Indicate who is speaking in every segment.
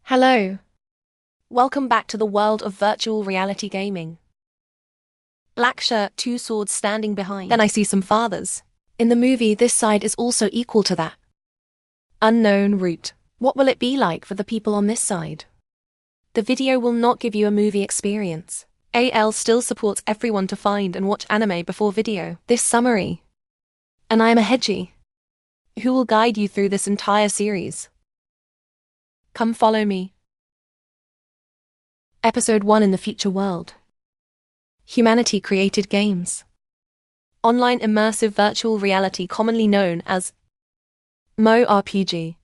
Speaker 1: Hello. Welcome back to the world of virtual reality gaming. Black shirt, two swords standing behind. Then I see some fathers. In the movie, this side is also equal to that. Unknown route. What will it be like for the people on this side? The video will not give you a movie experience. AL still supports everyone to find and watch anime before video. This summary. And I am a Hedgie, who will guide you through this entire series. Come follow me. Episode 1 in the future world. Humanity created games. Online immersive virtual reality, commonly known as MMORPG,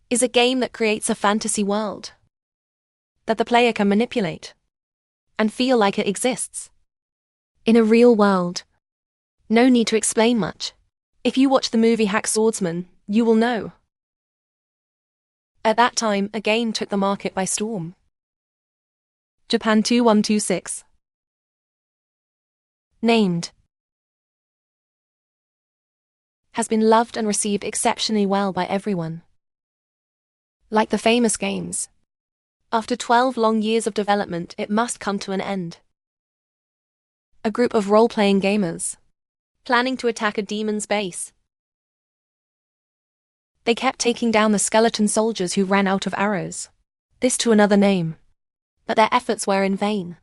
Speaker 1: is a game that creates a fantasy world that the player can manipulate and feel like it exists in a real world. No need to explain much. If you watch the movie Hack Swordsman, you will know. At that time, a game took the market by storm. Japan 2126. Named. Has been loved and received exceptionally well by everyone. Like the famous games, after 12 long years of development, it must come to an end. A group of role-playing gamers, planning to attack a demon's base. They kept taking down the skeleton soldiers who ran out of arrows. This to another name. But their efforts were in vain.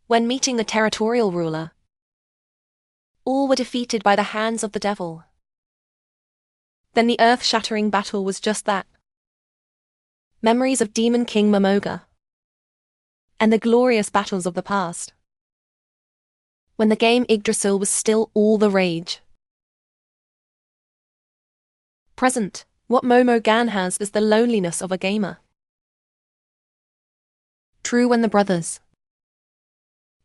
Speaker 1: When meeting the territorial ruler, all were defeated by the hands of the devil. Then the earth-shattering battle was just that. Memories of Demon King Momoga and the glorious battles of the past, when the game Yggdrasil was still all the rage. Present, what Momogan has is the loneliness of a gamer. True when the brothers,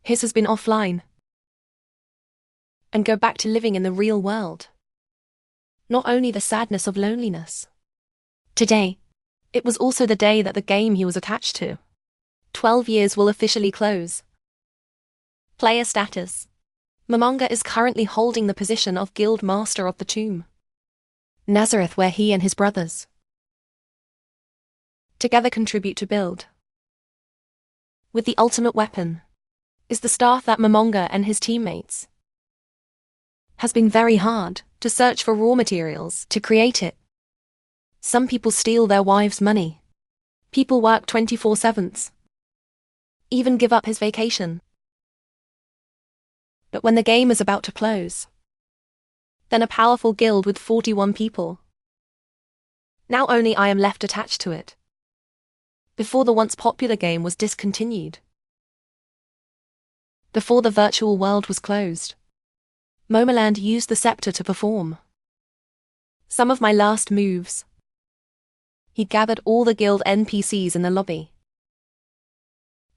Speaker 1: his has been offline, and go back to living in the real world. Not only the sadness of loneliness. Today, it was also the day that the game he was attached to, 12 years, will officially close. Player status. Momonga is currently holding the position of Guild Master of the Tomb, Nazareth, where he and his brothers together contribute to build. With the ultimate weapon is the staff that Momonga and his teammates has been very hard to search for raw materials to create it. Some people steal their wives' money. People work 24/7s. Even give up his vacation. But when the game is about to close, then a powerful guild with 41 people. Now only I am left attached to it. Before the once popular game was discontinued. Before the virtual world was closed, Momoland used the scepter to perform some of my last moves. He gathered all the guild NPCs in the lobby.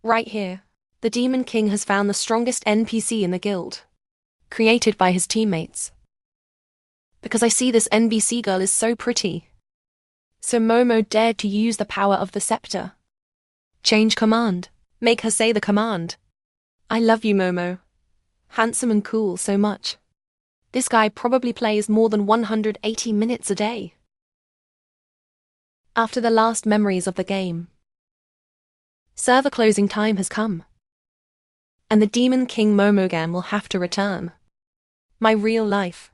Speaker 1: Right here, the Demon King has found the strongest NPC in the guild, created by his teammates. Because I see this NPC girl is so pretty. So Momo dared to use the power of the scepter. Change command. Make her say the command. I love you, Momo. Handsome and cool so much. This guy probably plays more than 180 minutes a day. After the last memories of the game, server closing time has come. And the Demon King Momogan will have to return. My real life.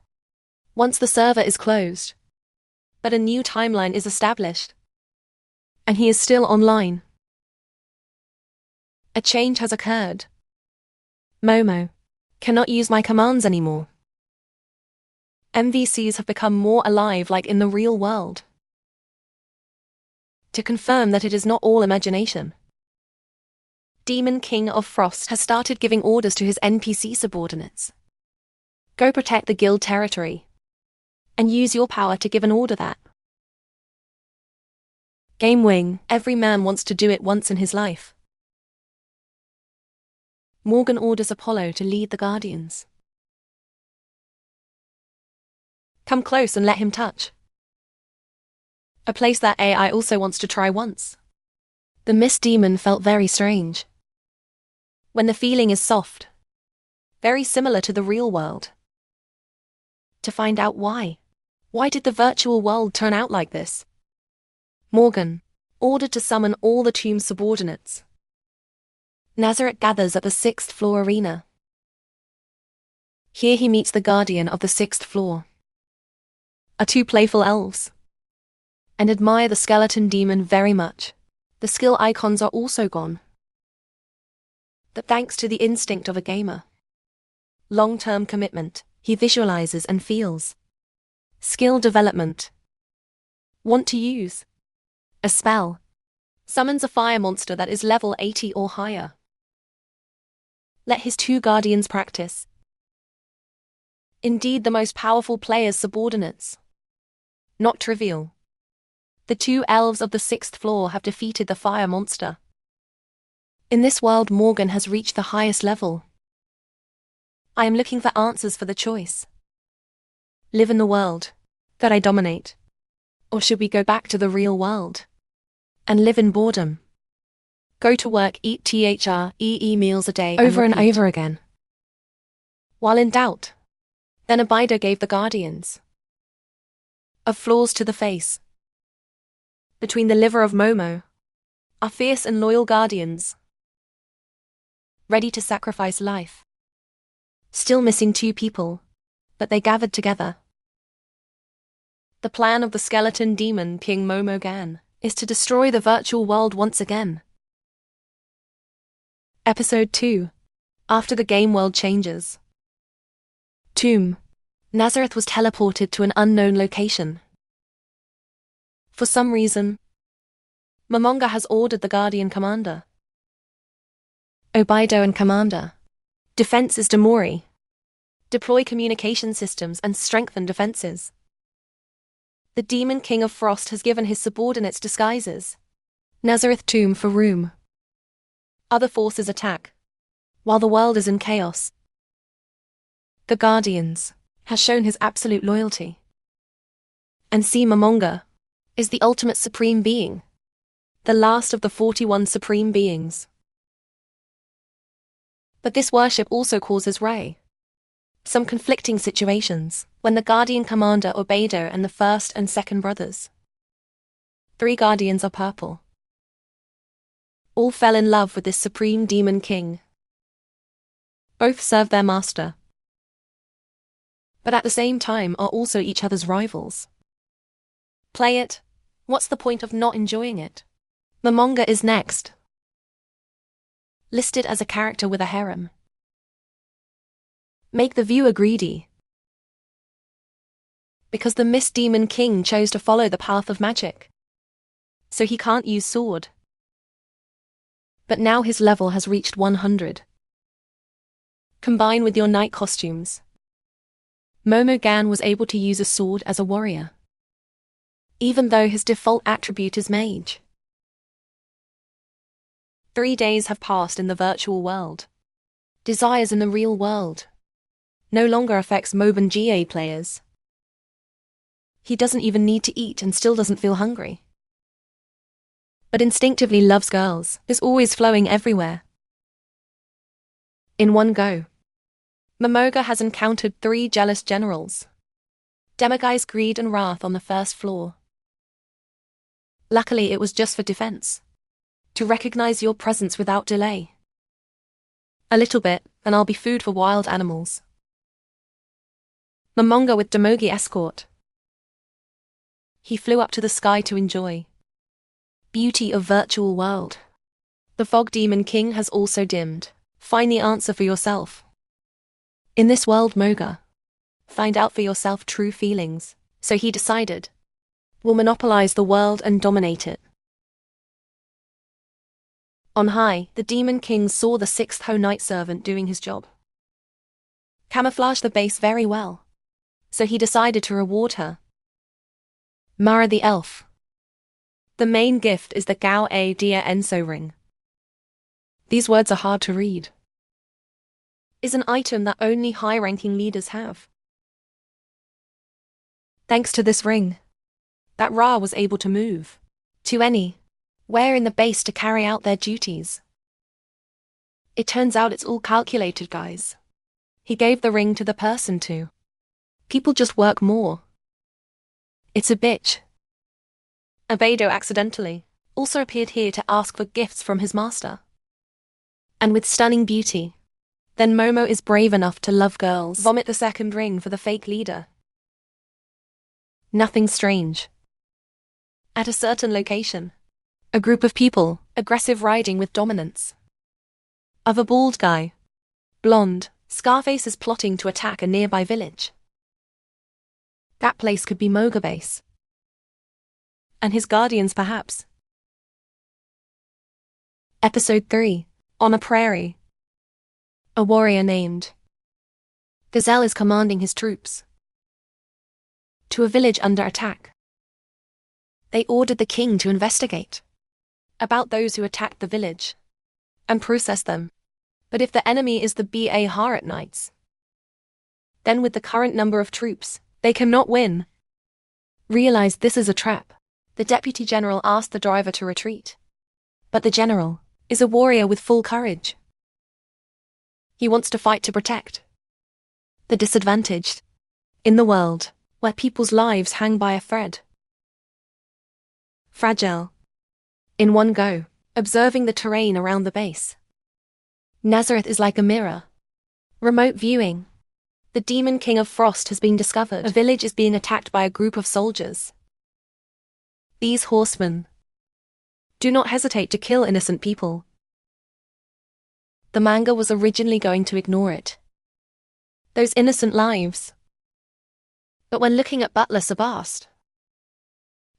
Speaker 1: Once the server is closed, but a new timeline is established, and he is still online. A change has occurred. Momo cannot use my commands anymore. MVCs have become more alive like in the real world. To confirm that it is not all imagination, Demon King of Frost has started giving orders to his NPC subordinates. Go protect the guild territory. And use your power to give an order that. Game wing, every man wants to do it once in his life. Morgan orders Apollo to lead the Guardians. Come close and let him touch. A place that AI also wants to try once. The Mist Demon felt very strange. When the feeling is soft. Very similar to the real world. To find out why. Why did the virtual world turn out like this? Morgan, ordered to summon all the tomb's subordinates. Nazareth gathers at the 6th floor arena. Here he meets the guardian of the 6th floor. Are two playful elves. And admire the skeleton demon very much. The skill icons are also gone. But thanks to the instinct of a gamer. Long-term commitment, he visualizes and feels. Skill development. Want to use a spell. Summons a fire monster that is level 80 or higher. Let his two guardians practice. Indeed, the most powerful player's subordinates. Not trivial. The two elves of the 6th floor have defeated the fire monster. In this world, Morgan has reached the highest level. I am looking for answers for the choice. Live in the world that I dominate. Or should we go back to the real world and live in boredom? Go to work, eat THREE meals a day over and over again. While in doubt, then Abido gave the guardians of flaws to the face. Between the liver of Momo are fierce and loyal guardians, ready to sacrifice life. Still missing two people, but they gathered together. The plan of the skeleton demon King Momo Gan is to destroy the virtual world once again. Episode 2. After the game world changes. Tomb. Nazareth was teleported to an unknown location. For some reason, Momonga has ordered the Guardian Commander, Obido and Commander, Defenses Demori, deploy communication systems and strengthen defenses. The Demon King of Frost has given his subordinates disguises. Nazareth tomb for room. Other forces attack, while the world is in chaos. The Guardians has shown his absolute loyalty. And see, Momonga is the ultimate supreme being, the last of the 41 supreme beings. But this worship also causes some conflicting situations when the Guardian Commander Obido and the first and second brothers, 3 guardians are purple, all fell in love with this supreme demon king. Both serve their master, but at the same time are also each other's rivals. Play it. What's the point of not enjoying it? Momonga is next, listed as a character with a harem. Make the viewer greedy, because the Mist Demon King chose to follow the path of magic, so he can't use sword. But now his level has reached 100. Combine with your night costumes. Momo Gan was able to use a sword as a warrior, even though his default attribute is mage. 3 days have passed in the virtual world. Desires in the real world no longer affects Moban GA players. He doesn't even need to eat and still doesn't feel hungry, but instinctively loves girls, is always flowing everywhere. In one go, Momoga has encountered 3 jealous generals. Demiguise greed and wrath on the 1st floor. Luckily it was just for defense, to recognize your presence without delay. A little bit, and I'll be food for wild animals. Momonga with Demogi escort. He flew up to the sky to enjoy beauty of virtual world. The Fog Demon King has also dimmed. Find the answer for yourself. In this world, Moga, find out for yourself true feelings. So he decided, will monopolize the world and dominate it. On high, the Demon King saw the 6th Ho Night Servant doing his job. Camouflaged the base very well, so he decided to reward her. Mara the Elf. The main gift is the Gao A Dia Enso ring. These words are hard to read. Is an item that only high-ranking leaders have. Thanks to this ring, that Ra was able to move to anywhere in the base to carry out their duties. It turns out it's all calculated, guys. He gave the ring to the person to. People just work more. It's a bitch. Albedo accidentally also appeared here to ask for gifts from his master. And with stunning beauty, then Momo is brave enough to love girls. Vomit the second ring for the fake leader. Nothing strange. At a certain location, a group of people, aggressive riding with dominance. Of a bald guy. Blonde, Scarface is plotting to attack a nearby village. That place could be Moga Base. And his guardians perhaps. Episode 3. On a prairie. A warrior named Gazelle is commanding his troops to a village under attack. They ordered the king to investigate about those who attacked the village and process them. But if the enemy is the Baharat Knights, then with the current number of troops, they cannot win. Realized this is a trap, the deputy general asked the driver to retreat. But the general is a warrior with full courage. He wants to fight to protect the disadvantaged in the world where people's lives hang by a thread. Fragile. In one go, observing the terrain around the base. Nazareth is like a mirror. Remote viewing. The demon king of frost has been discovered. A village is being attacked by a group of soldiers. These horsemen do not hesitate to kill innocent people. The manga was originally going to ignore it. Those innocent lives. But when looking at Butler Sebast,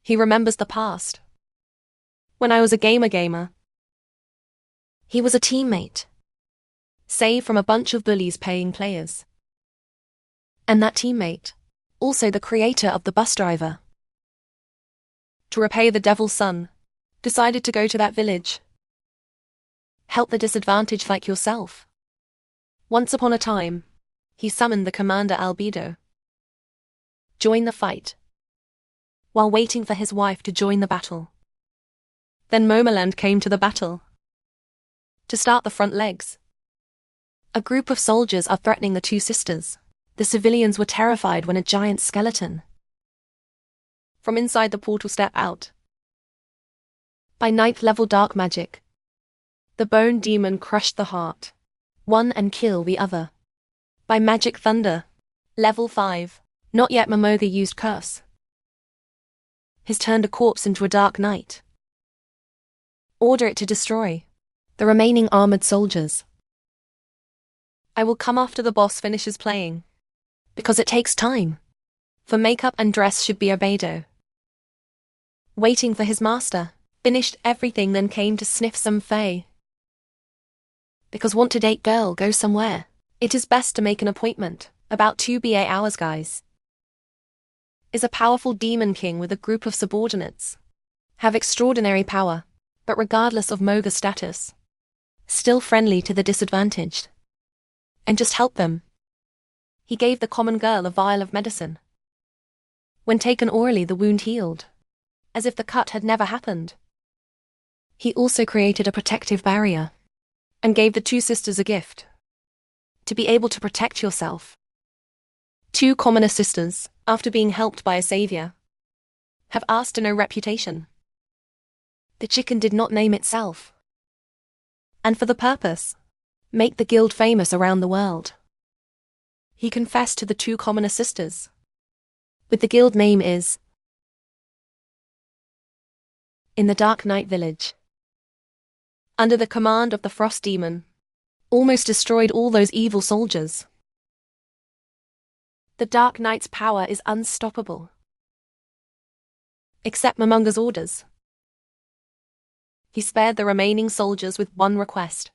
Speaker 1: he remembers the past. When I was a gamer. He was a teammate. Saved from a bunch of bullies paying players. And that teammate, also the creator of the bus driver. To repay the devil's son, decided to go to that village. Help the disadvantaged like yourself. Once upon a time, he summoned the commander Albedo. Join the fight. While waiting for his wife to join the battle. Then Momoland came to the battle. To start the front legs. A group of soldiers are threatening the two sisters. The civilians were terrified when a giant skeleton from inside the portal stepped out. By 9th level dark magic, the bone demon crushed the heart, one and kill the other. By magic thunder, level 5, not yet Momoga used curse. Has turned a corpse into a dark knight. Order it to destroy the remaining armored soldiers. I will come after the boss finishes playing. Because it takes time. For makeup and dress should be Albedo. Waiting for his master, finished everything then came to sniff some fae. Because want to date girl go somewhere. It is best to make an appointment, about 2 hours guys. Is a powerful demon king with a group of subordinates. Have extraordinary power, but regardless of Moga status. Still friendly to the disadvantaged. And just help them. He gave the common girl a vial of medicine. When taken orally the wound healed. As if the cut had never happened. He also created a protective barrier. And gave the two sisters a gift. To be able to protect yourself. Two commoner sisters, after being helped by a savior, have asked to know reputation. The chicken did not name itself. And for the purpose, make the guild famous around the world. He confessed to the two commoner sisters. With the guild name is in the Dark Knight village. Under the command of the Frost Demon. Almost destroyed all those evil soldiers. The Dark Knight's power is unstoppable. Except Momonga's orders. He spared the remaining soldiers with one request.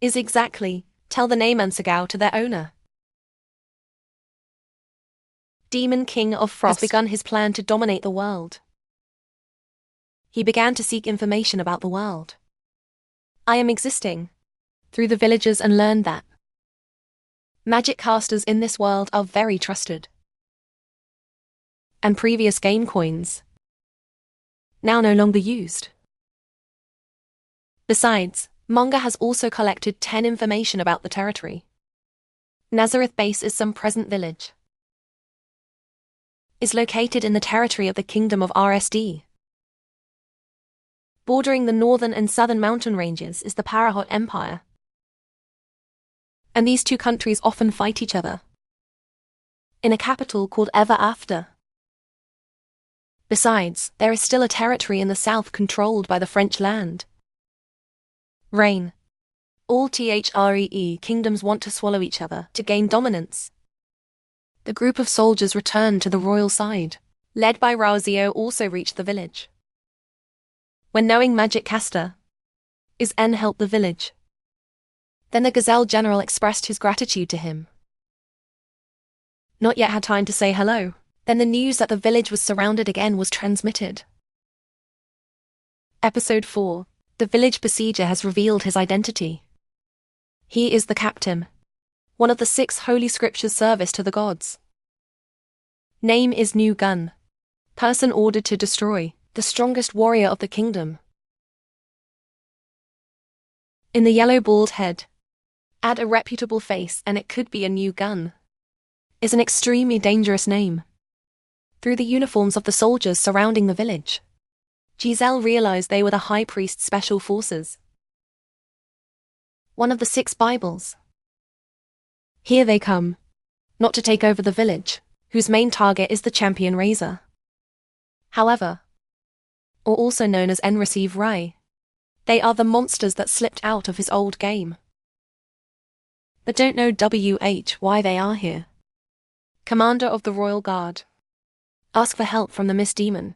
Speaker 1: Is exactly, tell the name Ansagao to their owner. Demon King of Frost has begun his plan to dominate the world. He began to seek information about the world. I am existing through the villagers and learned that magic casters in this world are very trusted. And previous game coins now no longer used. Besides, Manga has also collected 10 information about the territory. Nazareth Base is some present village. is located in the territory of the Kingdom of RSD. Bordering the northern and southern mountain ranges is the Parahot Empire. And these two countries often fight each other in a capital called Ever After. Besides, there is still a territory in the south controlled by the French land. Reign. All THREE kingdoms want to swallow each other to gain dominance. The group of soldiers returned to the royal side, led by Rauzio, also reached the village. When knowing magic caster, is N helped the village. Then the Gazelle general expressed his gratitude to him. Not yet had time to say hello, then the news that the village was surrounded again was transmitted. Episode 4. The village besieger has revealed his identity. He is the captain, one of the 6 holy scriptures service to the gods. Name is New Gun. Person ordered to destroy, the strongest warrior of the kingdom. In the yellow bald head, add a reputable face and it could be a new gun. Is an extremely dangerous name. Through the uniforms of the soldiers surrounding the village, Giselle realized they were the High Priest's special forces. One of the 6 Bibles. Here they come, not to take over the village, whose main target is the champion Razor. However, or also known as N receive Rai, they are the monsters that slipped out of his old game. But don't know why they are here. Commander of the Royal Guard. Ask for help from the Miss Demon.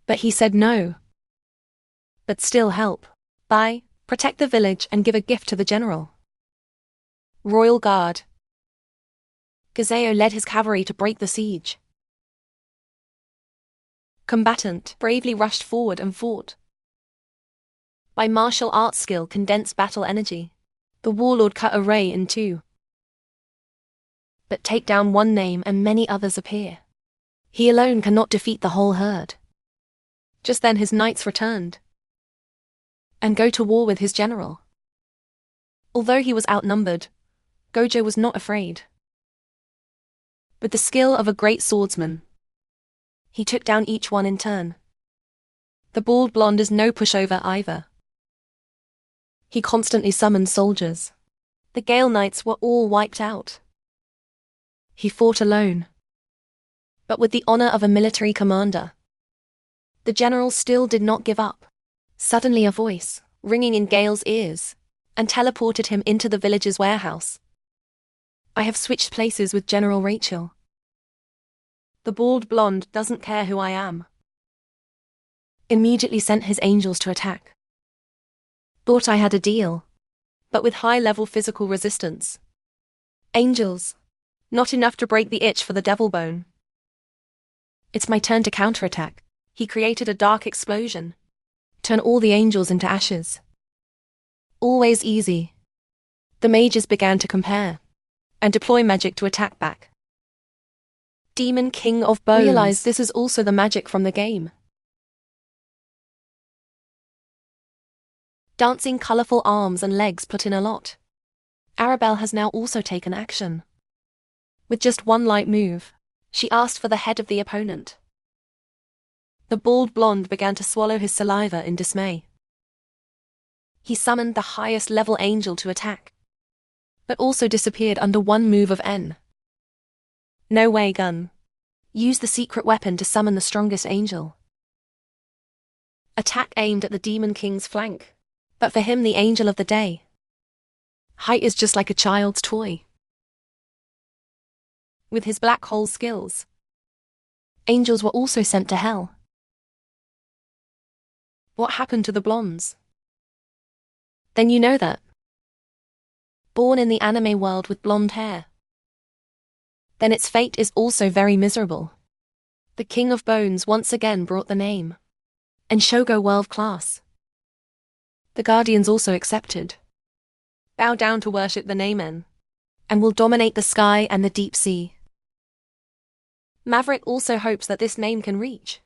Speaker 1: But he said no. But still help. Buy, protect the village and give a gift to the general. Royal Guard. Gazeo led his cavalry to break the siege. Combatant bravely rushed forward and fought. By martial arts skill condensed battle energy, the warlord cut a ray in 2. But take down one name and many others appear. He alone cannot defeat the whole herd. Just then his knights returned and go to war with his general. Although he was outnumbered, Gojo was not afraid. With the skill of a great swordsman, he took down each one in turn. The bald blonde is no pushover either. He constantly summoned soldiers. The Gale Knights were all wiped out. He fought alone, but with the honor of a military commander. The general still did not give up. Suddenly a voice, ringing in Gale's ears, and teleported him into the village's warehouse. I have switched places with General Rachel. The bald blonde doesn't care who I am. Immediately sent his angels to attack. Thought I had a deal, but with high-level physical resistance. Angels. Not enough to break the itch for the devil bone. It's my turn to counterattack. He created a dark explosion. Turn all the angels into ashes. Always easy. The mages began to compare and deploy magic to attack back. Demon King of Bones realized this is also the magic from the game. Dancing colorful arms and legs put in a lot. Arabelle has now also taken action. With just one light move, she asked for the head of the opponent. The bald blonde began to swallow his saliva in dismay. He summoned the highest level angel to attack, but also disappeared under one move of N. No way, gun. Use the secret weapon to summon the strongest angel. Attack aimed at the Demon King's flank, but for him the angel of the day. Height is just like a child's toy. With his black hole skills, angels were also sent to hell. What happened to the blondes? Then you know that. Born in the anime world with blonde hair. Then its fate is also very miserable. The King of Bones once again brought the name. And Shogo world class. The Guardians also accepted. Bow down to worship the Neimen, and will dominate the sky and the deep sea. Maverick also hopes that this name can reach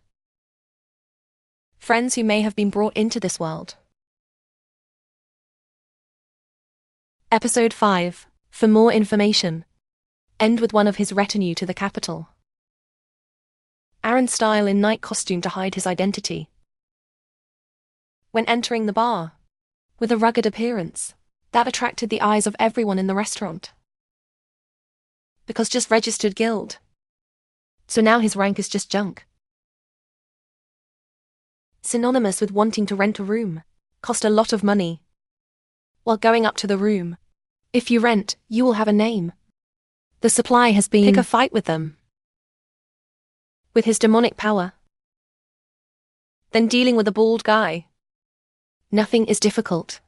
Speaker 1: friends who may have been brought into this world. Episode 5. For more information, end with one of his retinue to the capital. Aaron's style in night costume to hide his identity. When entering the bar, with a rugged appearance, that attracted the eyes of everyone in the restaurant. Because just registered guild. So now his rank is just junk. Synonymous with wanting to rent a room, cost a lot of money. While going up to the room, if you rent, you will have a name. The supply has been pick a fight with them. With his demonic power. Then dealing with a bald guy. Nothing is difficult.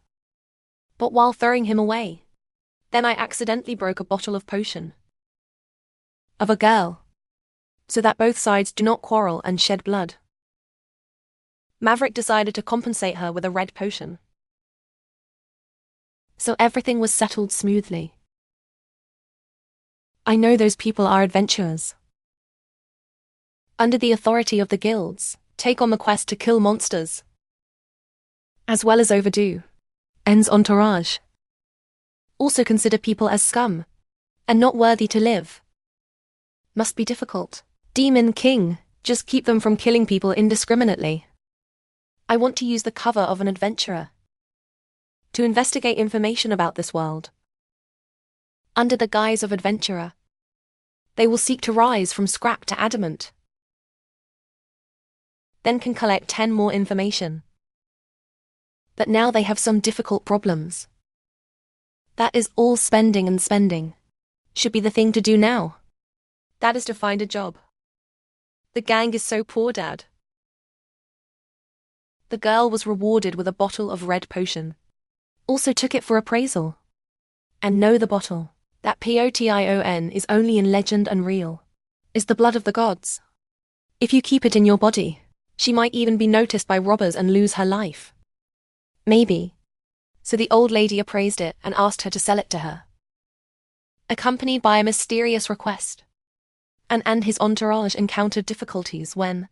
Speaker 1: But while throwing him away, then I accidentally broke a bottle of potion. Of a girl. So that both sides do not quarrel and shed blood. Maverick decided to compensate her with a red potion. So everything was settled smoothly. I know those people are adventurers. Under the authority of the guilds, take on the quest to kill monsters. As well as overdo N's entourage. Also consider people as scum, and not worthy to live. Must be difficult. Demon King, just keep them from killing people indiscriminately. I want to use the cover of an adventurer to investigate information about this world. Under the guise of adventurer, they will seek to rise from scrap to adamant. Then can collect 10 more information. But now they have some difficult problems. That is all spending and spending. Should be the thing to do now. That is to find a job. The gang is so poor, Dad. The girl was rewarded with a bottle of red potion. Also took it for appraisal. And know the bottle, that potion is only in legend and real, is the blood of the gods. If you keep it in your body, she might even be noticed by robbers and lose her life. Maybe. So the old lady appraised it and asked her to sell it to her. Accompanied by a mysterious request. And his entourage encountered difficulties when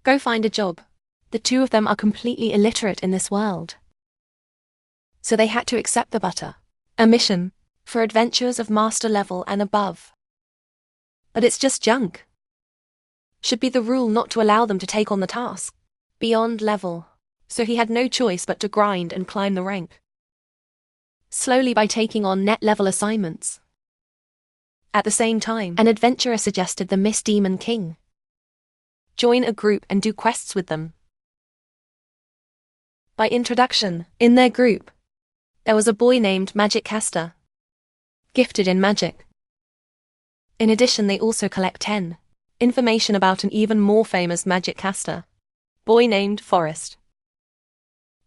Speaker 1: go find a job. The two of them are completely illiterate in this world. So they had to accept the butter. A mission for adventurers of master level and above. But it's just junk. Should be the rule not to allow them to take on the task beyond level. So he had no choice but to grind and climb the rank. Slowly by taking on net level assignments. At the same time, an adventurer suggested the Miss Demon King join a group and do quests with them. By introduction, in their group, there was a boy named Magic Caster, gifted in magic. In addition, they also collect 10 information about an even more famous magic caster, boy named Forrest.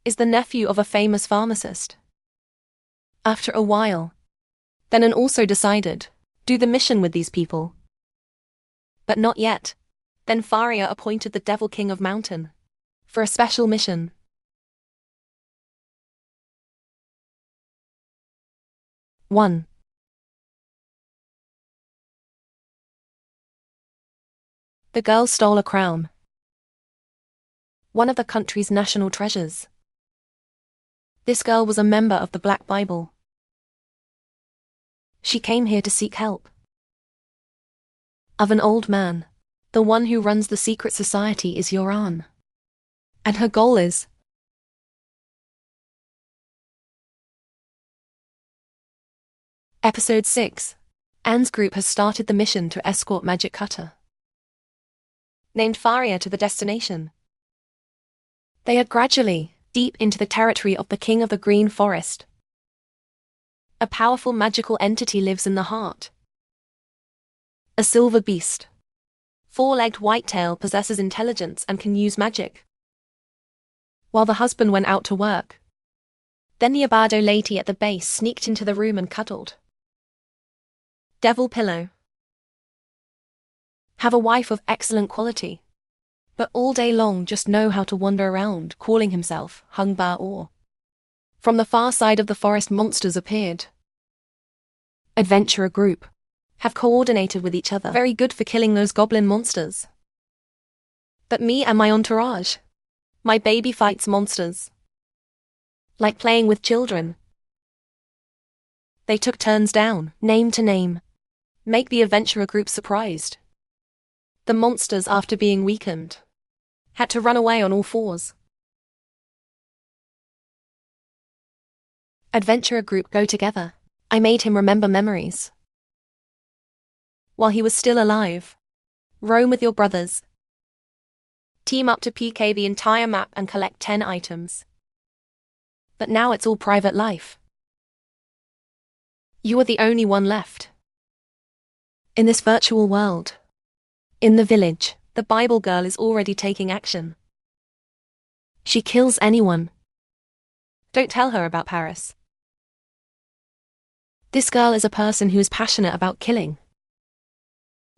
Speaker 1: Is the nephew of a famous pharmacist. After a while, then an also decided, do the mission with these people. But not yet. Then Faria appointed the Devil King of Mountain for a special mission. One. The girl stole a crown. One of the country's national treasures. This girl was a member of the Black Bible. She came here to seek help. Of an old man. The one who runs the secret society is Yoran. And her goal is Episode 6. Anne's group has started the mission to escort Magic Cutter, named Faria, to the destination. They are gradually deep into the territory of the King of the Green Forest. A powerful magical entity lives in the heart. A silver beast. Four-legged whitetail possesses intelligence and can use magic. While the husband went out to work, then the Abado lady at the base sneaked into the room and cuddled. Devil Pillow. Have a wife of excellent quality, but all day long just know how to wander around, calling himself Hung Ba Or. From the far side of the forest, monsters appeared. Adventurer group. Have coordinated with each other. Very good for killing those goblin monsters. But me and my entourage. My baby fights monsters. Like playing with children. They took turns down, name to name. Make the adventurer group surprised. The monsters, after being weakened, had to run away on all fours. Adventurer group go together. I made him remember memories. While he was still alive. Roam with your brothers. Team up to PK the entire map and collect 10 items. But now it's all private life. You are the only one left. In this virtual world. In the village, the Bible girl is already taking action. She kills anyone. Don't tell her about Paris. This girl is a person who is passionate about killing.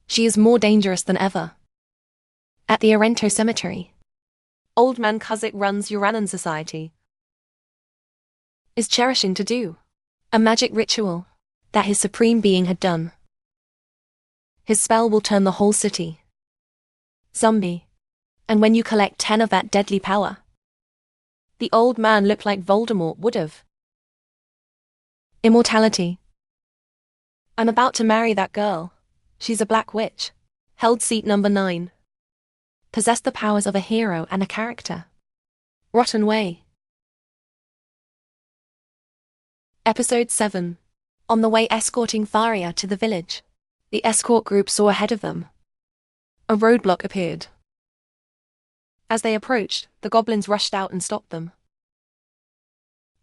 Speaker 1: She is more dangerous than ever. At the Arento cemetery, Old Man Kuzik runs Uranan Society. Is cherishing to do a magic ritual that his supreme being had done. His spell will turn the whole city zombie. And when you collect 10 of that deadly power, the old man looked like Voldemort would have. Immortality. I'm about to marry that girl. She's a black witch. Held seat number 9. Possessed the powers of a hero and a character. Rotten Way. Episode 7. On the way escorting Faria to the village, the escort group saw ahead of them. A roadblock appeared. As they approached, the goblins rushed out and stopped them.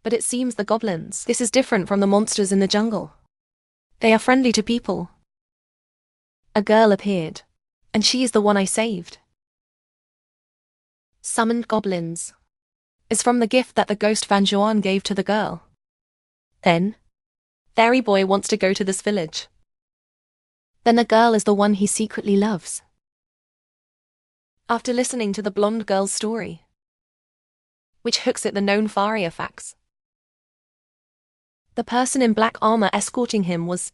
Speaker 1: But it seems the goblins, this is different from the monsters in the jungle. They are friendly to people. A girl appeared, and she is the one I saved. Summoned goblins. Is from the gift that the ghost Van Joan gave to the girl. Then, Fairy Boy wants to go to this village. Then the girl is the one he secretly loves. After listening to the blonde girl's story, which hooks at the known Faria facts, the person in black armor escorting him was.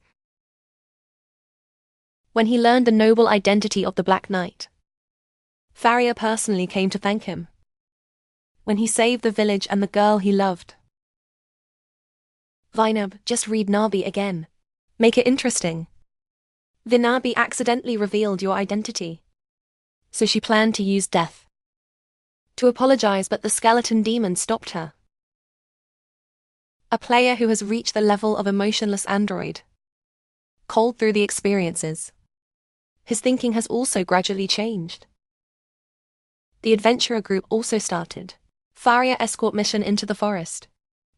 Speaker 1: When he learned the noble identity of the Black Knight, Faria personally came to thank him. When he saved the village and the girl he loved. Vinab, just read Nabi again. Make it interesting. Vinabi accidentally revealed your identity. So she planned to use death to apologize, but the skeleton demon stopped her. A player who has reached the level of emotionless android. Cold through the experiences. His thinking has also gradually changed. The adventurer group also started Faria escort mission into the forest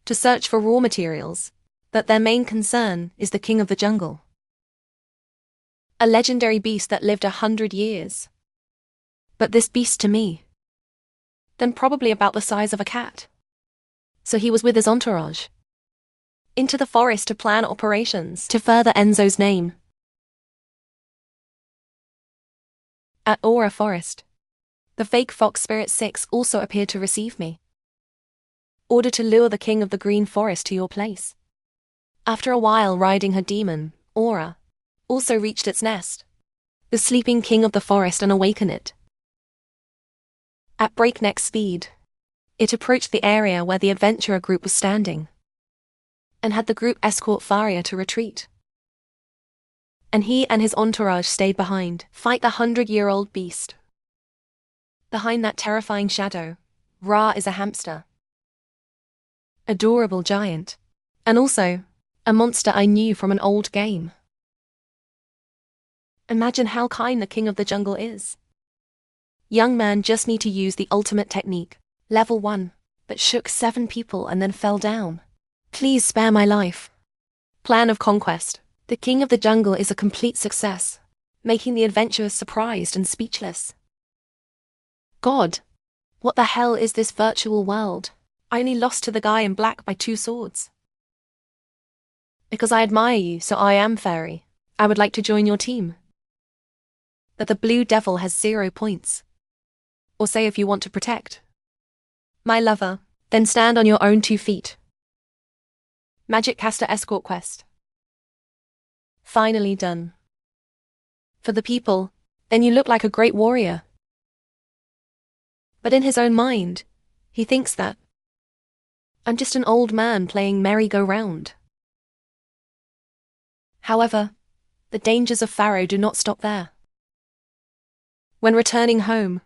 Speaker 1: to search for raw materials, but their main concern is the king of the jungle. A legendary beast that lived 100 years. But this beast to me, then probably about the size of a cat. So he was with his entourage into the forest to plan operations to further Enzo's name. At Aura Forest, the fake fox Spirit 6 also appeared to receive me. Order to lure the king of the green forest to your place. After a while riding her demon, Aura, also reached its nest, the sleeping king of the forest, and awaken it. At breakneck speed, it approached the area where the adventurer group was standing, and had the group escort Faria to retreat. And he and his entourage stayed behind, fight the 100-year-old beast. Behind that terrifying shadow, Ra is a hamster. Adorable giant. And also, a monster I knew from an old game. Imagine how kind the king of the jungle is. Young man just need to use the ultimate technique, level 1, but shook 7 people and then fell down. Please spare my life. Plan of conquest. The king of the jungle is a complete success, making the adventurers surprised and speechless. God, what the hell is this virtual world? I only lost to the guy in black by 2 swords. Because I admire you, so I am fairy. I would like to join your team. That the blue devil has 0 points. Or say if you want to protect my lover, then stand on your own 2 feet. Magic Caster Escort Quest. Finally done. For the people, then you look like a great warrior. But in his own mind, he thinks that I'm just an old man playing merry-go-round. However, the dangers of Pharaoh do not stop there. when returning home.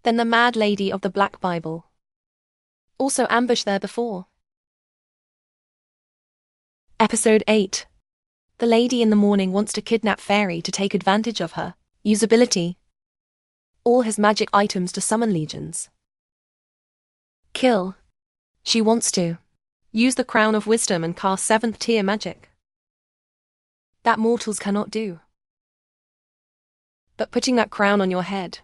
Speaker 1: Then the mad lady of the Black Bible also ambushed there before. Episode 8. The lady in the morning wants to kidnap Fairy to take advantage of her usability. All his magic items to summon legions. Kill. She wants to use the Crown of Wisdom and cast 7th tier magic. That mortals cannot do. But putting that crown on your head.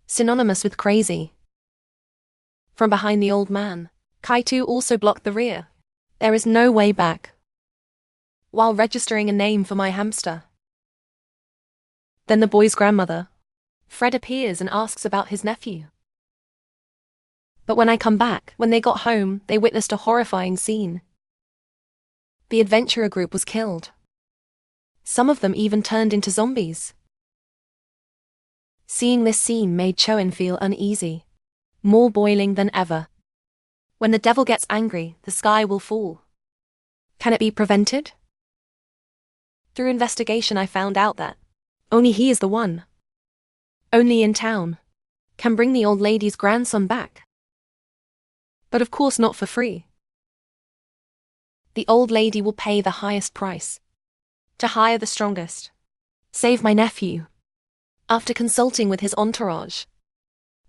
Speaker 1: Synonymous with crazy. From behind the old man, Kaitu also blocked the rear. There is no way back. While registering a name for my hamster. Then the boy's grandmother, Fred, appears and asks about his nephew. But when I come back, when they got home, they witnessed a horrifying scene. The adventurer group was killed. Some of them even turned into zombies. Seeing this scene made Choen feel uneasy, more boiling than ever. When the devil gets angry, the sky will fall. Can it be prevented? Through investigation I found out that only he is the one, only in town, can bring the old lady's grandson back. But of course not for free. The old lady will pay the highest price to hire the strongest, save my nephew. After consulting with his entourage,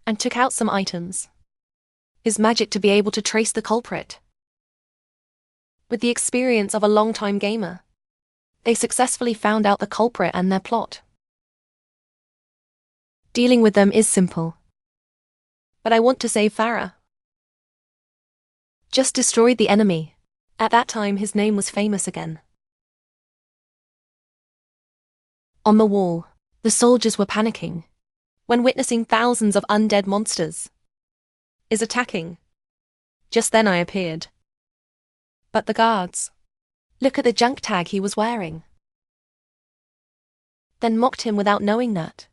Speaker 1: and took out some items, his magic to be able to trace the culprit. With the experience of a long-time gamer, they successfully found out the culprit and their plot. Dealing with them is simple. But I want to save Farah. Just destroyed the enemy. At that time his name was famous again. On the wall, the soldiers were panicking when witnessing thousands of undead monsters is attacking. Just then I appeared. But the guards, look at the junk tag he was wearing. Then mocked him without knowing that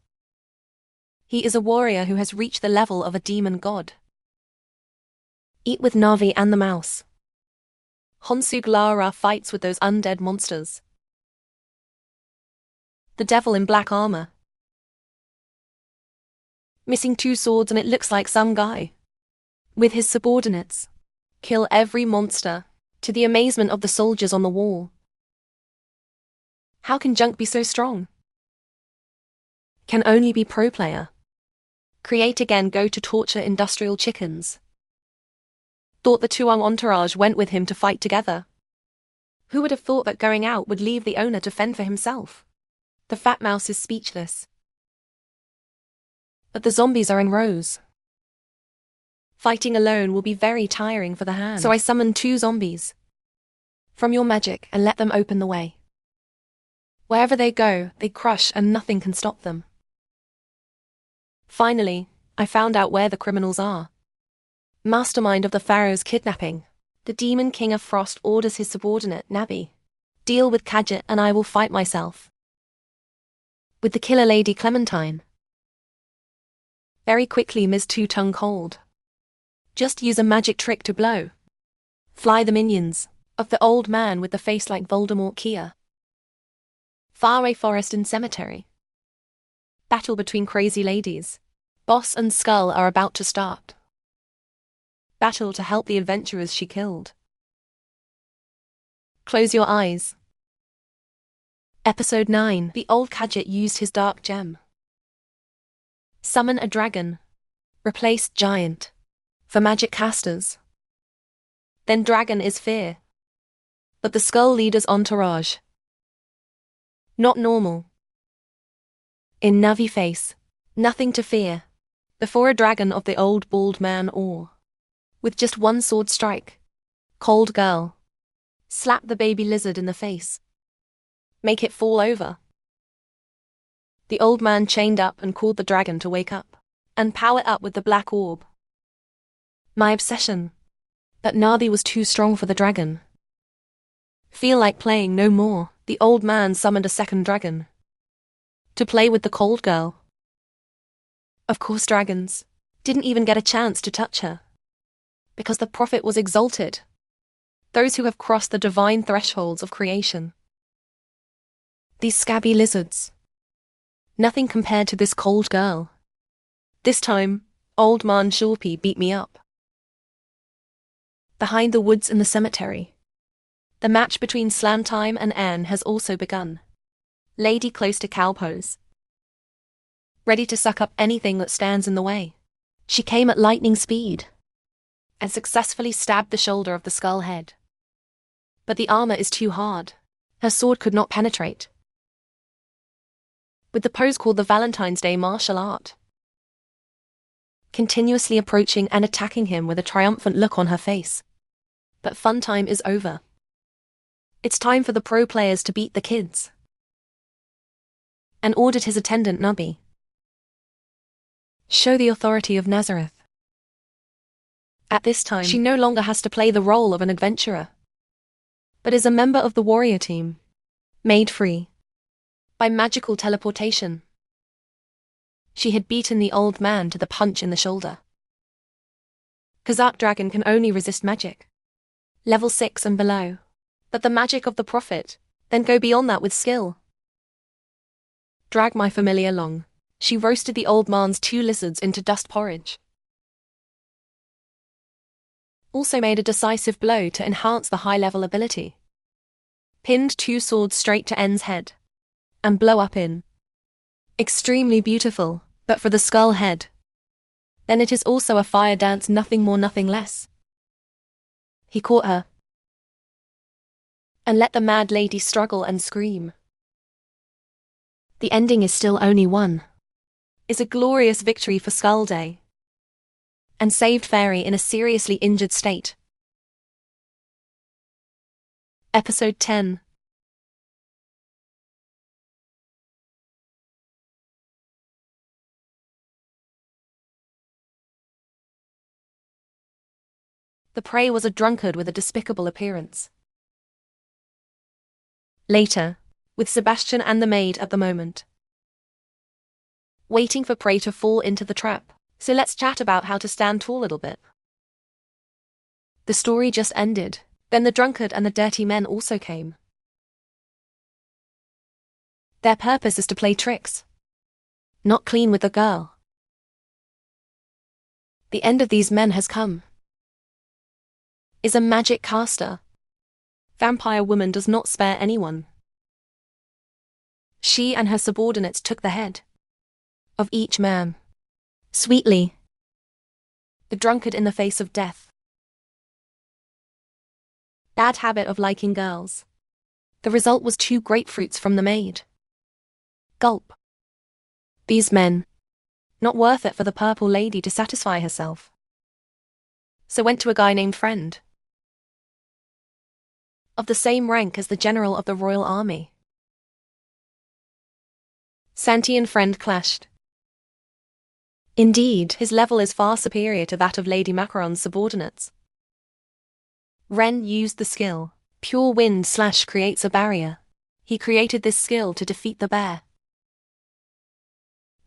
Speaker 1: he is a warrior who has reached the level of a demon god. Eat with Navi and the mouse. Honsug Lara fights with those undead monsters. The devil in black armor. Missing 2 swords and it looks like some guy. With his subordinates. Kill every monster, to the amazement of the soldiers on the wall. How can junk be so strong? Can only be pro player. Create again, go to torture industrial chickens. Thought the Tuang entourage went with him to fight together. Who would have thought that going out would leave the owner to fend for himself? The fat mouse is speechless. But the zombies are in rows. Fighting alone will be very tiring for the hand. So I summoned 2 zombies from your magic and let them open the way. Wherever they go, they crush and nothing can stop them. Finally, I found out where the criminals are. Mastermind of the Pharaoh's kidnapping. The Demon King of Frost orders his subordinate, Nabi. Deal with Kadjet and I will fight myself. With the killer lady Clementine. Very quickly Ms. Two-Tongue Cold. Just use a magic trick to blow. Fly the minions of the old man with the face like Voldemort Kia. Faraway forest and cemetery. Battle between crazy ladies. Boss and Skull are about to start. Battle to help the adventurers she killed. Close your eyes. Episode 9. The old Kadjet used his dark gem. Summon a dragon. Replace giant. For magic casters. Then dragon is fear. But the Skull leader's entourage. Not normal. In Navi face. Nothing to fear. Before a dragon of the old bald man or. With just 1 sword strike. Cold girl. Slap the baby lizard in the face. Make it fall over. The old man chained up and called the dragon to wake up. And power up with the black orb. My obsession. But Navi was too strong for the dragon. Feel like playing no more. The old man summoned a second dragon. To play with the cold girl. Of course dragons didn't even get a chance to touch her. Because the prophet was exalted. Those who have crossed the divine thresholds of creation. These scabby lizards. Nothing compared to this cold girl. This time, old man Shorpy beat me up. Behind the woods in the cemetery. The match between Slantime and Anne has also begun. Lady close to cow pose. Ready to suck up anything that stands in the way. She came at lightning speed and successfully stabbed the shoulder of the skull head. But the armor is too hard. Her sword could not penetrate. With the pose called the Valentine's Day martial art. Continuously approaching and attacking him with a triumphant look on her face. But fun time is over. It's time for the pro players to beat the kids. And ordered his attendant Nubby. Show the authority of Nazareth. At this time, she no longer has to play the role of an adventurer, but is a member of the warrior team, made free by magical teleportation. She had beaten the old man to the punch in the shoulder. Kazakh dragon can only resist magic. Level 6 and below. But the magic of the prophet, then go beyond that with skill. Drag my familiar along. She roasted the old man's 2 lizards into dust porridge. Also made a decisive blow to enhance the high-level ability. Pinned 2 swords straight to N's head. And blow up in. Extremely beautiful, but for the skull head. Then it is also a fire dance, nothing more nothing less. He caught her. And let the mad lady struggle and scream. The ending is still only one. Is a glorious victory for Skull Day. And saved Fairy in a seriously injured state. Episode 10. The prey was a drunkard with a despicable appearance. Later, with Sebastian and the maid at the moment. Waiting for prey to fall into the trap, so let's chat about how to stand tall a little bit. The story just ended, then the drunkard and the dirty men also came. Their purpose is to play tricks. Not clean with the girl. The end of these men has come. Is a magic caster. Vampire woman does not spare anyone. She and her subordinates took the head of each man. Sweetly. The drunkard in the face of death. Bad habit of liking girls. The result was 2 grapefruits from the maid. Gulp. These men. Not worth it for the purple lady to satisfy herself. So went to a guy named Friend. Of the same rank as the general of the royal army. Santi and Friend clashed. Indeed, his level is far superior to that of Lady Macaron's subordinates. Ren used the skill, Pure Wind / creates a barrier. He created this skill to defeat the bear.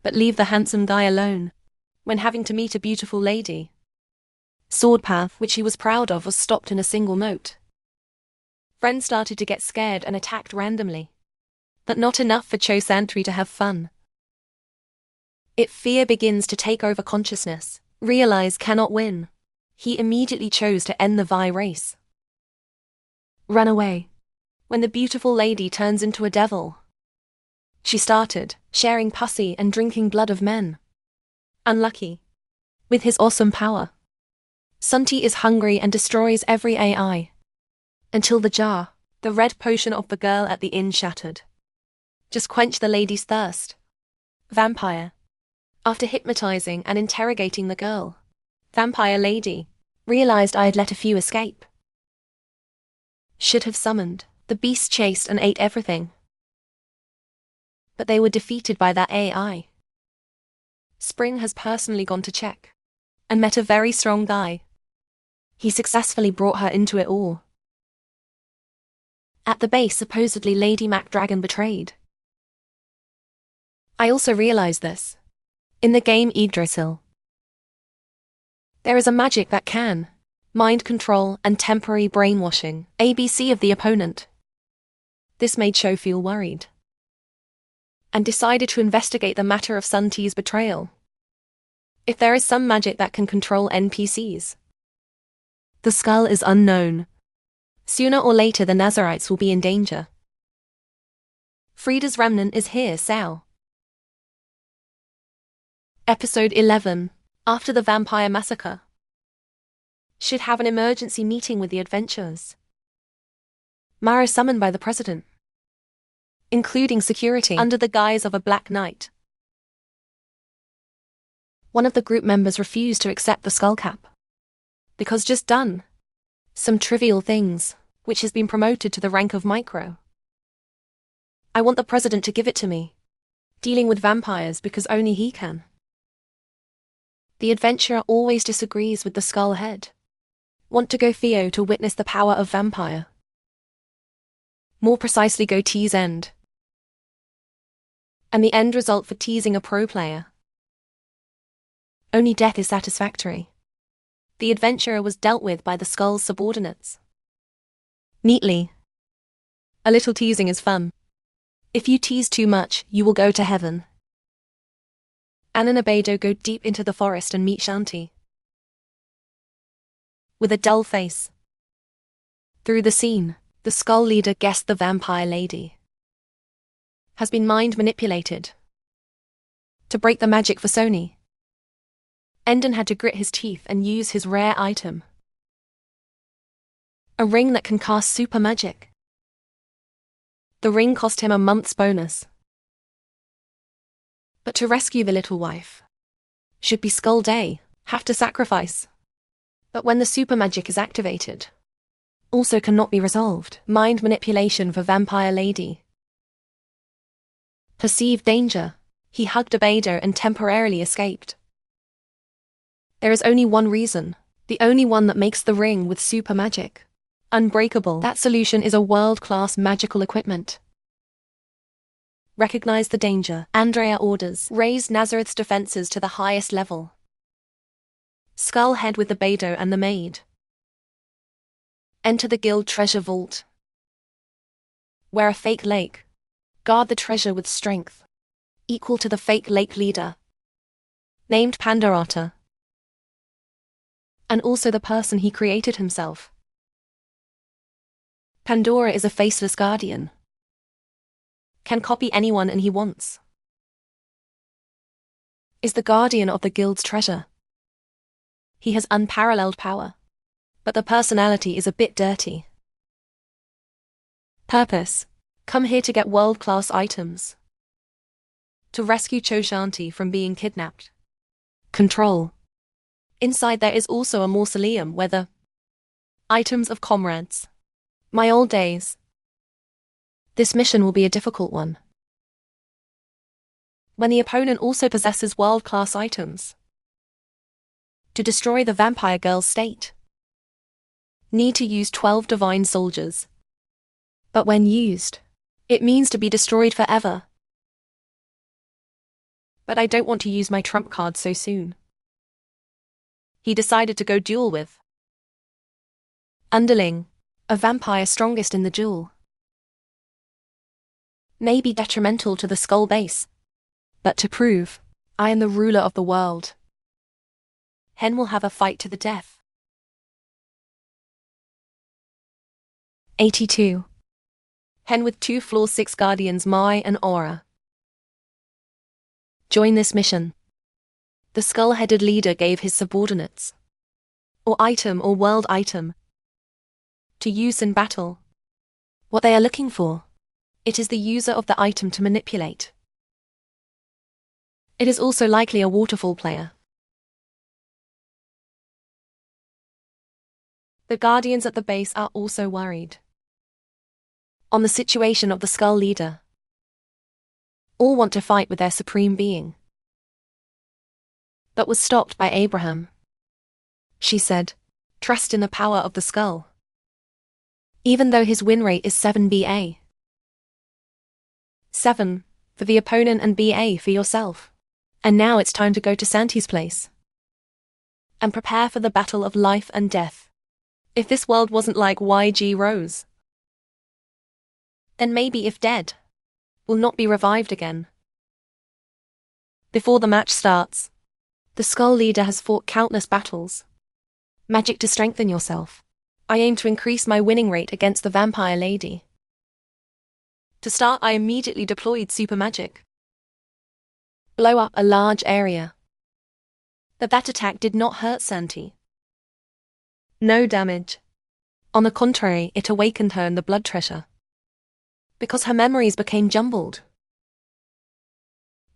Speaker 1: But leave the handsome guy alone, when having to meet a beautiful lady. Sword path, which he was proud of, was stopped in a single note. Friend started to get scared and attacked randomly. But not enough for Cho Santry to have fun. If fear begins to take over consciousness, realize cannot win. He immediately chose to end the Vi race. Run away. When the beautiful lady turns into a devil. She started sharing pussy and drinking blood of men. Unlucky. With his awesome power. Sunti is hungry and destroys every AI. Until the jar, the red potion of the girl at the inn shattered. Just quench the lady's thirst. Vampire. After hypnotizing and interrogating the girl, vampire lady realized I had let a few escape. Should have summoned. The beast chased and ate everything. But they were defeated by that AI. Spring has personally gone to check and met a very strong guy. He successfully brought her into it all. At the base, supposedly Lady Mac Dragon betrayed. I also realized this. In the game Yggdrasil, there is a magic that can mind control and temporary brainwashing ABC of the opponent. This made Cho feel worried. and decided to investigate the matter of Sun T's betrayal. If there is some magic that can control NPCs. The skull is unknown. Sooner or later the Nazarites will be in danger. Frida's remnant is here, Sao. Episode 11. After the vampire massacre. Should have an emergency meeting with the adventurers. Mara summoned by the president, including security, under the guise of a Black Knight. One of the group members refused to accept the skullcap. Because just done some trivial things, which has been promoted to the rank of micro. I want the president to give it to me. Dealing with vampires because only he can. The adventurer always disagrees with the skull head. Want to go Theo to witness the power of vampire. More precisely go T's end. And the end result for teasing a pro player. Only death is satisfactory. The adventurer was dealt with by the skull's subordinates. Neatly. A little teasing is fun. If you tease too much, you will go to heaven. Anne and Abedo go deep into the forest and meet Shanti. With a dull face. Through the scene, the skull leader guessed the vampire lady has been mind manipulated to break the magic for Sony. Endon had to grit his teeth and use his rare item. A ring that can cast super magic. The ring cost him a month's bonus. But to rescue the little wife, should be Skull Day, have to sacrifice. But when the super magic is activated, also cannot be resolved. Mind manipulation for vampire lady. Perceived danger, he hugged Abedo and temporarily escaped. There is only one reason, the only one that makes the ring with super magic unbreakable. That solution is a world-class magical equipment. Recognize the danger. Andrea orders. Raise Nazareth's defenses to the highest level. Skull head with the Abedo and the maid. Enter the guild treasure vault. Wear a fake lake. Guard the treasure with strength equal to the fake lake leader, named Pandorata, and also the person he created himself. Pandora is a faceless guardian. Can copy anyone and he wants. Is the guardian of the guild's treasure. He has unparalleled power, but the personality is a bit dirty. Purpose: come here to get world-class items. To rescue Cho Shanti from being kidnapped. Control: inside there is also a mausoleum where the items of comrades. My old days. This mission will be a difficult one. When the opponent also possesses world-class items. To destroy the vampire girl's state. Need to use 12 divine soldiers. But when used, it means to be destroyed forever. But I don't want to use my trump card so soon. He decided to go duel with Underling, a vampire strongest in the duel. May be detrimental to the skull base, but to prove, I am the ruler of the world. Hen will have a fight to the death. 82. Hen with 2 Floor 6 Guardians Mai and Aura. Join this mission. The skull-headed leader gave his subordinates, or item or world item, to use in battle. What they are looking for, it is the user of the item to manipulate. It is also likely a waterfall player. The guardians at the base are also worried on the situation of the skull leader. All want to fight with their supreme being, but was stopped by Abraham. She said, trust in the power of the skull. Even though his win rate is 7 BA. 7 for the opponent and BA for yourself. And now it's time to go to Santi's place and prepare for the battle of life and death. If this world wasn't like YG Rose, then maybe if dead, will not be revived again. Before the match starts, the Skull Leader has fought countless battles. Magic to strengthen yourself. I aim to increase my winning rate against the Vampire Lady. To start, I immediately deployed Super Magic. Blow up a large area. But that attack did not hurt Santi. No damage. On the contrary, it awakened her in the blood treasure. Because her memories became jumbled.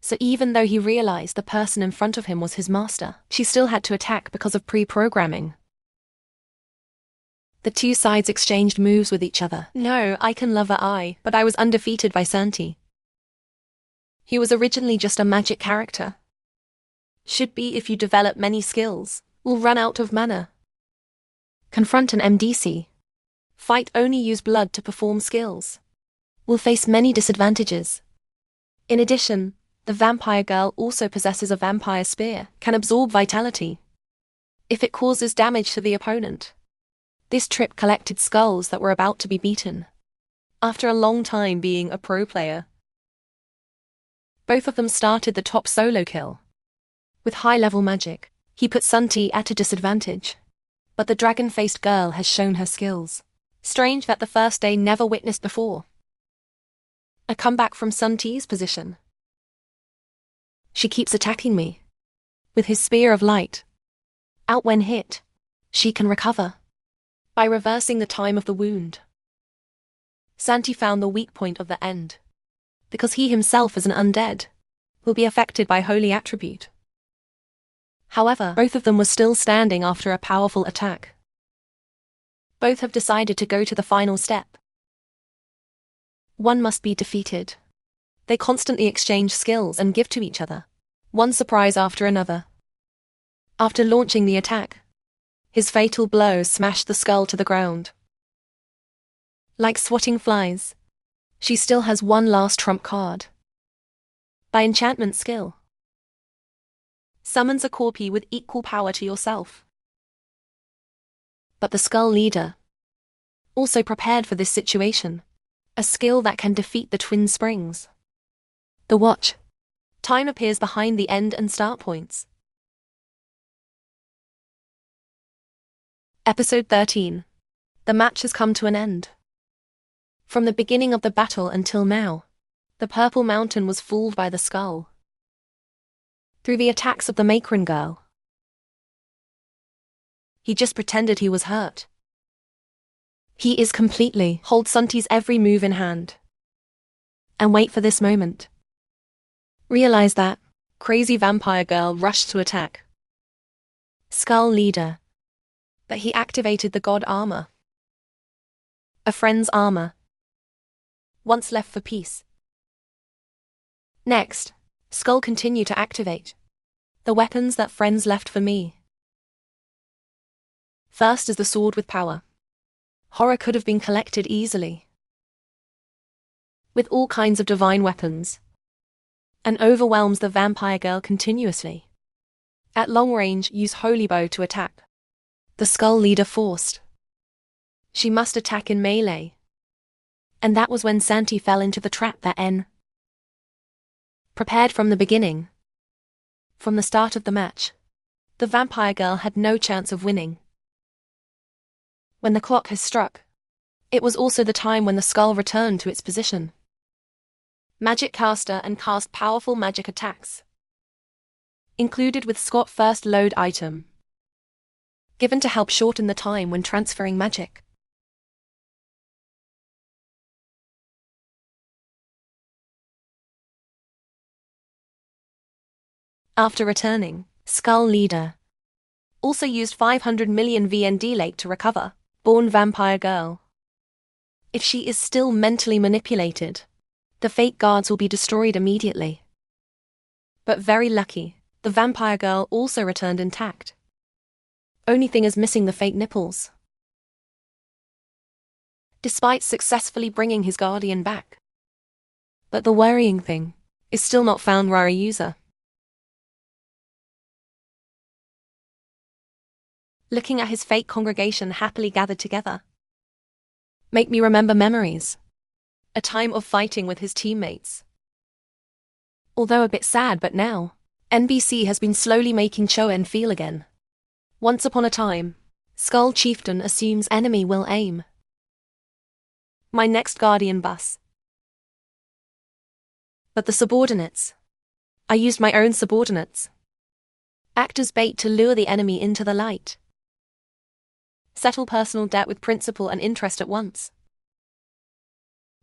Speaker 1: So even though he realized the person in front of him was his master, she still had to attack because of pre-programming. The two sides exchanged moves with each other. No, I can love her but I was undefeated by Santi. He was originally just a magic character. Should be if you develop many skills, will run out of mana. Confront an MDC. Fight only use blood to perform skills. Will face many disadvantages. In addition, the vampire girl also possesses a vampire spear, can absorb vitality. If it causes damage to the opponent. This trip collected skulls that were about to be beaten. After a long time being a pro player. Both of them started the top solo kill. With high-level magic, he put Santi at a disadvantage. But the dragon-faced girl has shown her skills. Strange that the first day never witnessed before. A comeback from Santi's position. She keeps attacking me. With his spear of light. Out when hit. She can recover. By reversing the time of the wound. Santi found the weak point of the end. Because he himself is an undead. Will be affected by holy attribute. However, both of them were still standing after a powerful attack. Both have decided to go to the final step. One must be defeated. They constantly exchange skills and give to each other. One surprise after another. After launching the attack, his fatal blow smashed the skull to the ground. Like swatting flies, she still has one last trump card. By enchantment skill. Summons a corpy with equal power to yourself. But the Skull Leader also prepared for this situation. A skill that can defeat the twin springs. The watch. Time appears behind the end and start points. Episode 13. The match has come to an end. From the beginning of the battle until now, the Purple Mountain was fooled by the skull. Through the attacks of the Macron girl. He just pretended he was hurt. He is completely hold Santi's every move in hand. And wait for this moment. Realize that crazy vampire girl rushed to attack. Skull Leader. But he activated the god armor. A friend's armor. Once left for peace. Next, Skull continued to activate. The weapons that friends left for me. First is the sword with power. Horror could have been collected easily. With all kinds of divine weapons. And overwhelms the vampire girl continuously. At long range, use Holy Bow to attack. The Skull Leader forced. She must attack in melee. And that was when Santi fell into the trap that N. Prepared from the beginning. From the start of the match. The vampire girl had no chance of winning. When the clock has struck, it was also the time when the skull returned to its position. Magic caster and cast powerful magic attacks. Included with Scott first load item. Given to help shorten the time when transferring magic. After returning, Skull Leader also used 500 million VND late to recover. Born vampire girl. If she is still mentally manipulated, the fake guards will be destroyed immediately. But very lucky, the vampire girl also returned intact. Only thing is missing the fake nipples. Despite successfully bringing his guardian back. But the worrying thing is still not found rare user. Looking at his fake congregation happily gathered together. Make me remember memories. A time of fighting with his teammates. Although a bit sad, but now, NBC has been slowly making Choen feel again. Once upon a time, Skull Chieftain assumes enemy will aim. My next Guardian bus. But the subordinates. I used my own subordinates. Act as bait to lure the enemy into the light. Settle personal debt with principal and interest at once.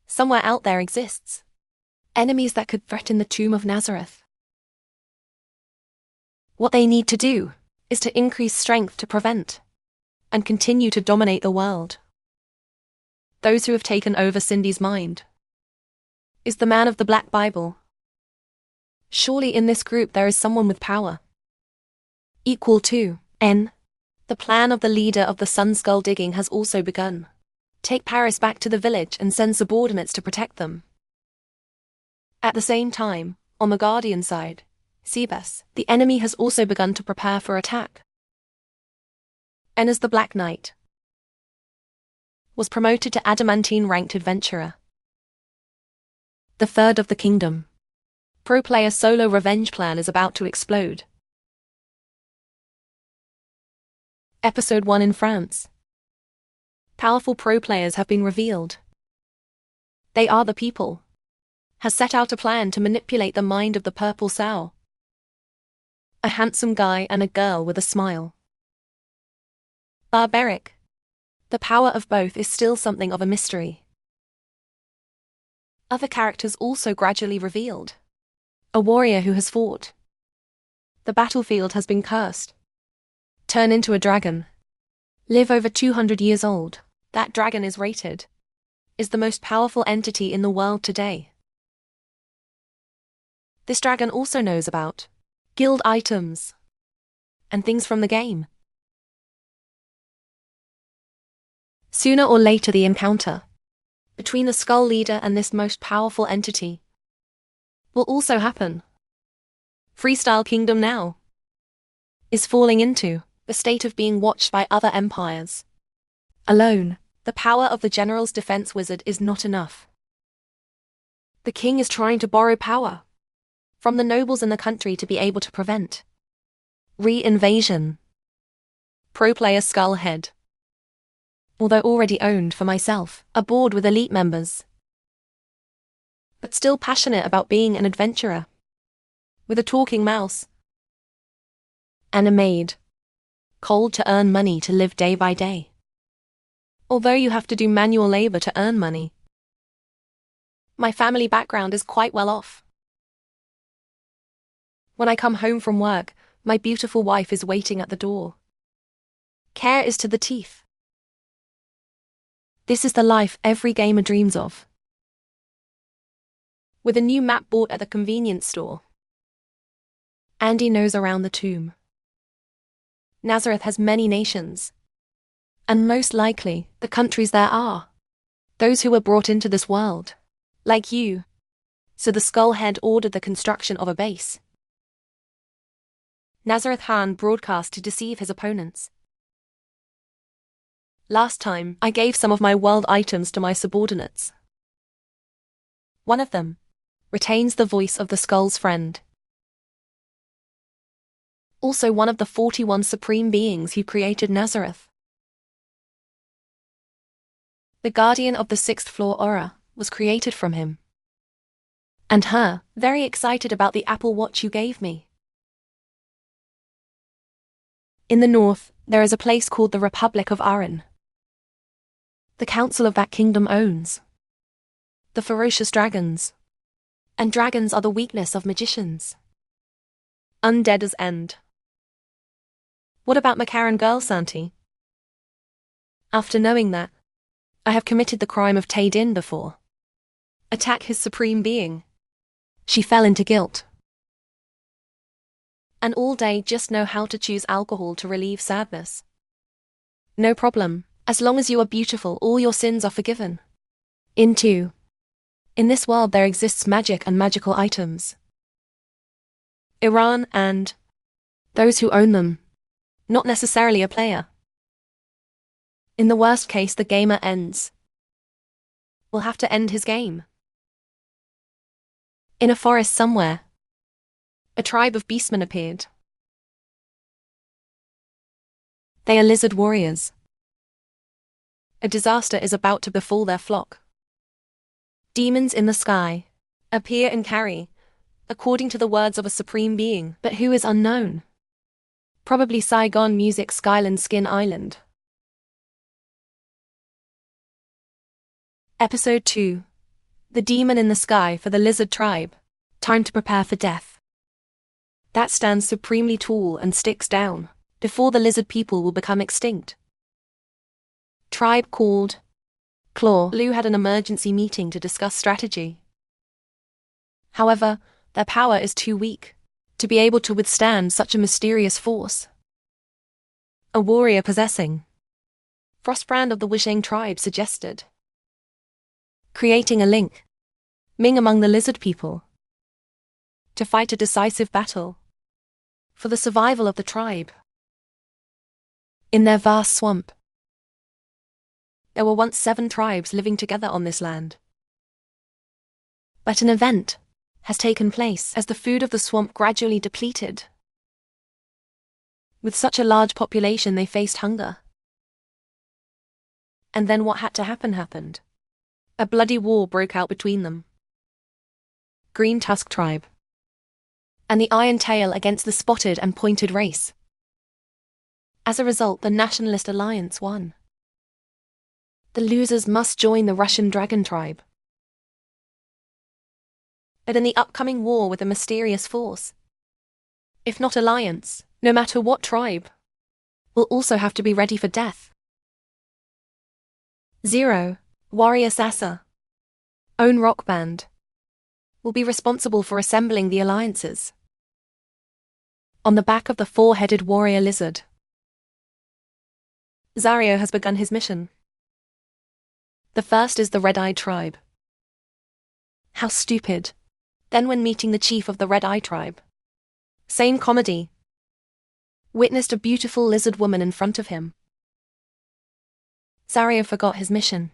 Speaker 1: Somewhere out there exists enemies that could threaten the tomb of Nazareth. What they need to do is to increase strength to prevent and continue to dominate the world. Those who have taken over Cindy's mind is the man of the Black Bible. Surely in this group there is someone with power. Equal to N. The plan of the leader of the Sun Skull digging has also begun. Take Paris back to the village and send subordinates to protect them. At the same time, on the Guardian side, Cebes, the enemy has also begun to prepare for attack. N as the Black Knight was promoted to Adamantine-ranked adventurer. The third of the kingdom. Pro player solo revenge plan is about to explode. Episode 1 in France. Powerful pro players have been revealed. They are the people. Has set out a plan to manipulate the mind of the purple sow. A handsome guy and a girl with a smile. Barbaric. The power of both is still something of a mystery. Other characters also gradually revealed. A warrior who has fought. The battlefield has been cursed. Turn into a dragon. Live over 200 years old. That dragon is rated. Is the most powerful entity in the world today. This dragon also knows about guild items and things from the game. Sooner or later the encounter between the Skull Leader and this most powerful entity will also happen. Freestyle Kingdom now is falling into the state of being watched by other empires. Alone, the power of the General's defense wizard is not enough. The king is trying to borrow power from the nobles in the country to be able to prevent re-invasion. Pro player Skullhead. Although already owned for myself, a board with elite members, but still passionate about being an adventurer. With a talking mouse. And a maid. Cold to earn money to live day by day. Although you have to do manual labor to earn money. My family background is quite well off. When I come home from work, my beautiful wife is waiting at the door. Care is to the teeth. This is the life every gamer dreams of. With a new map bought at the convenience store. Andy knows around the tomb. Nazareth has many nations. And most likely, the countries there are those who were brought into this world, like you. So the Skullhead ordered the construction of a base. Nazareth Han broadcast to deceive his opponents. Last time, I gave some of my world items to my subordinates. One of them retains the voice of the Skull's friend. Also one of the 41 supreme beings who created Nazareth. The guardian of the 6th floor aura was created from him. And her, very excited about the Apple Watch you gave me. In the north, there is a place called the Republic of Aran. The council of that kingdom owns the ferocious dragons. And dragons are the weakness of magicians. Undead as end. What about Macaron girl, Santi? After knowing that, I have committed the crime of Taydin before. Attack his supreme being. She fell into guilt. And all day just know how to choose alcohol to relieve sadness. No problem, as long as you are beautiful, all your sins are forgiven. In this world there exists magic and magical items. Iran and those who own them. Not necessarily a player. In the worst case, the gamer ends. Will have to end his game. In a forest somewhere. A tribe of beastmen appeared. They are lizard warriors. A disaster is about to befall their flock. Demons in the sky appear and carry, according to the words of a supreme being, but who is unknown. Probably Saigon Music Skyland Skin Island. Episode 2. The Demon in the Sky for the Lizard Tribe. Time to prepare for death. That stands supremely tall and sticks down, before the lizard people will become extinct. Tribe called Claw Lu had an emergency meeting to discuss strategy. However, their power is too weak to be able to withstand such a mysterious force. A warrior possessing Frostbrand of the Wishang tribe suggested creating a link Ming among the lizard people to fight a decisive battle for the survival of the tribe. In their vast swamp, there were once 7 tribes living together on this land. But an event has taken place as the food of the swamp gradually depleted. With such a large population, they faced hunger. And then what had to happen happened. A bloody war broke out between them. Green Tusk Tribe and the Iron Tail against the Spotted and Pointed race. As a result, the Nationalist Alliance won. The losers must join the Russian Dragon Tribe. But in the upcoming war with a mysterious force, if not alliance, no matter what tribe, will also have to be ready for death. Zero, Warrior Sasa, own rock band, will be responsible for assembling the alliances. On the back of the 4-headed warrior lizard, Zario has begun his mission. The first is the Red-Eyed Tribe. How stupid. Then when meeting the chief of the Red-Eye Tribe, same comedy, witnessed a beautiful lizard woman in front of him. Zario forgot his mission.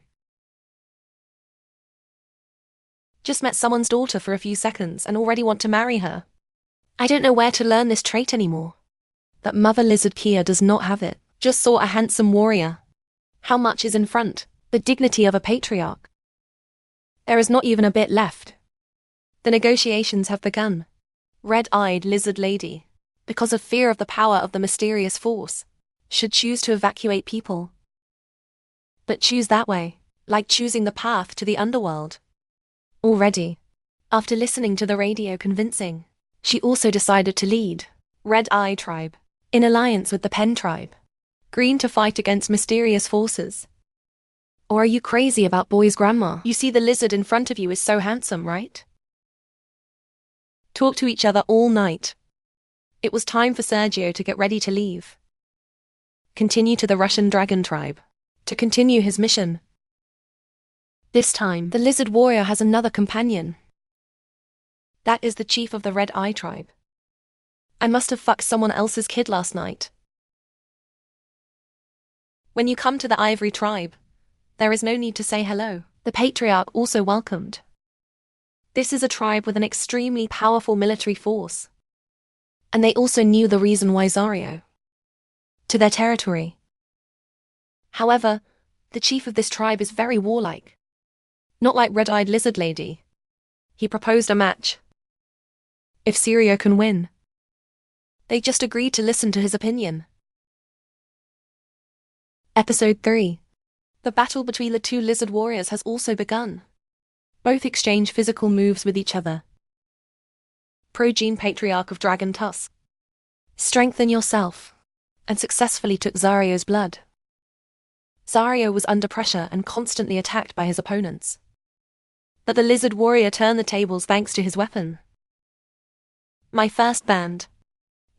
Speaker 1: Just met someone's daughter for a few seconds and already want to marry her. I don't know where to learn this trait anymore. That mother lizard Kia does not have it. Just saw a handsome warrior. How much is in front? The dignity of a patriarch. There is not even a bit left. The negotiations have begun. Red-eyed lizard lady, because of fear of the power of the mysterious force, should choose to evacuate people. But choose that way, like choosing the path to the underworld. Already, after listening to the radio convincing, she also decided to lead Red-Eye Tribe in alliance with the Pen Tribe. Green to fight against mysterious forces. Or are you crazy about boy's grandma? You see the lizard in front of you is so handsome, right? Talk to each other all night. It was time for Sergio to get ready to leave. Continue to the Russian Dragon Tribe to continue his mission. This time, the lizard warrior has another companion. That is the chief of the Red-Eye Tribe. I must have fucked someone else's kid last night. When you come to the Ivory Tribe, there is no need to say hello. The patriarch also welcomed. This is a tribe with an extremely powerful military force. And they also knew the reason why Zario to their territory. However, the chief of this tribe is very warlike. Not like Red-Eyed Lizard Lady. He proposed a match. If Zario can win, they just agreed to listen to his opinion. Episode 3. The battle between the 2 lizard warriors has also begun. Both exchange physical moves with each other. Progene Patriarch of Dragon Tusk. Strengthen yourself. And successfully took Zario's blood. Zario was under pressure and constantly attacked by his opponents. But the lizard warrior turned the tables thanks to his weapon. My first band.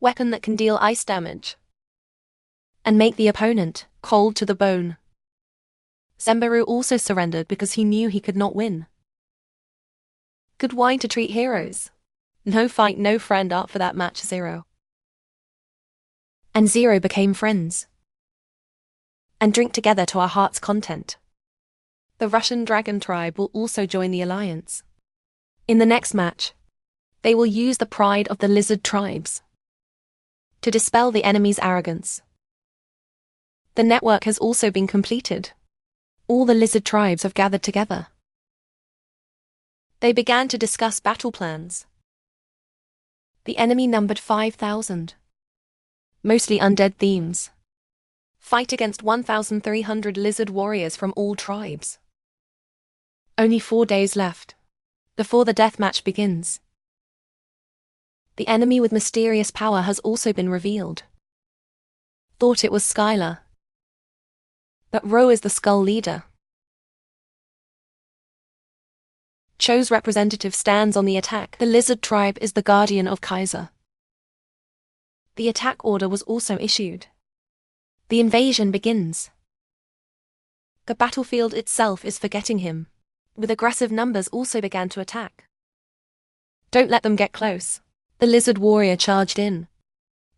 Speaker 1: Weapon that can deal ice damage. And make the opponent cold to the bone. Zembaru also surrendered because he knew he could not win. Good wine to treat heroes. No fight, no friend art for that match, Zero. And Zero became friends. And drink together to our heart's content. The Russian Dragon Tribe will also join the alliance. In the next match, They will use the pride of the lizard tribes to dispel the enemy's arrogance. The network has also been completed. All the lizard tribes have gathered together. They began to discuss battle plans. The enemy numbered 5,000. Mostly undead themes. Fight against 1,300 lizard warriors from all tribes. Only 4 days left before the deathmatch begins. The enemy with mysterious power has also been revealed. Thought it was Skylar, but Ro is the Skull leader. Cho's representative stands on the attack. The lizard tribe is the guardian of Kaiser. The attack order was also issued. The invasion begins. The battlefield itself is forgetting him. With aggressive numbers also began to attack. Don't let them get close. The lizard warrior charged in,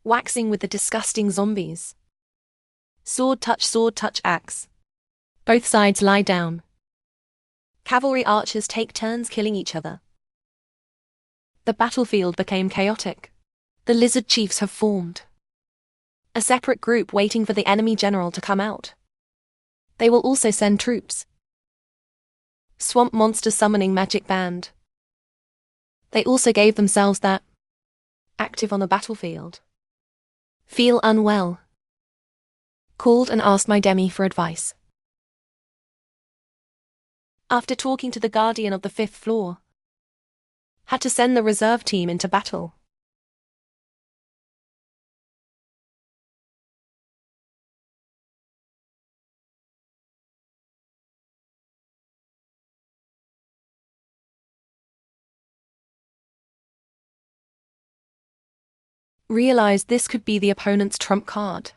Speaker 1: waxing with the disgusting zombies. Sword touch, axe. Both sides lie down. Cavalry archers take turns killing each other. The battlefield became chaotic. The lizard chiefs have formed a separate group waiting for the enemy general to come out. They will also send troops. Swamp monster summoning magic band. They also gave themselves that. Active on the battlefield. Feel unwell. Called and asked my demi for advice. After talking to the guardian of the 5th floor. Had to send the reserve team into battle. Realized this could be the opponent's trump card.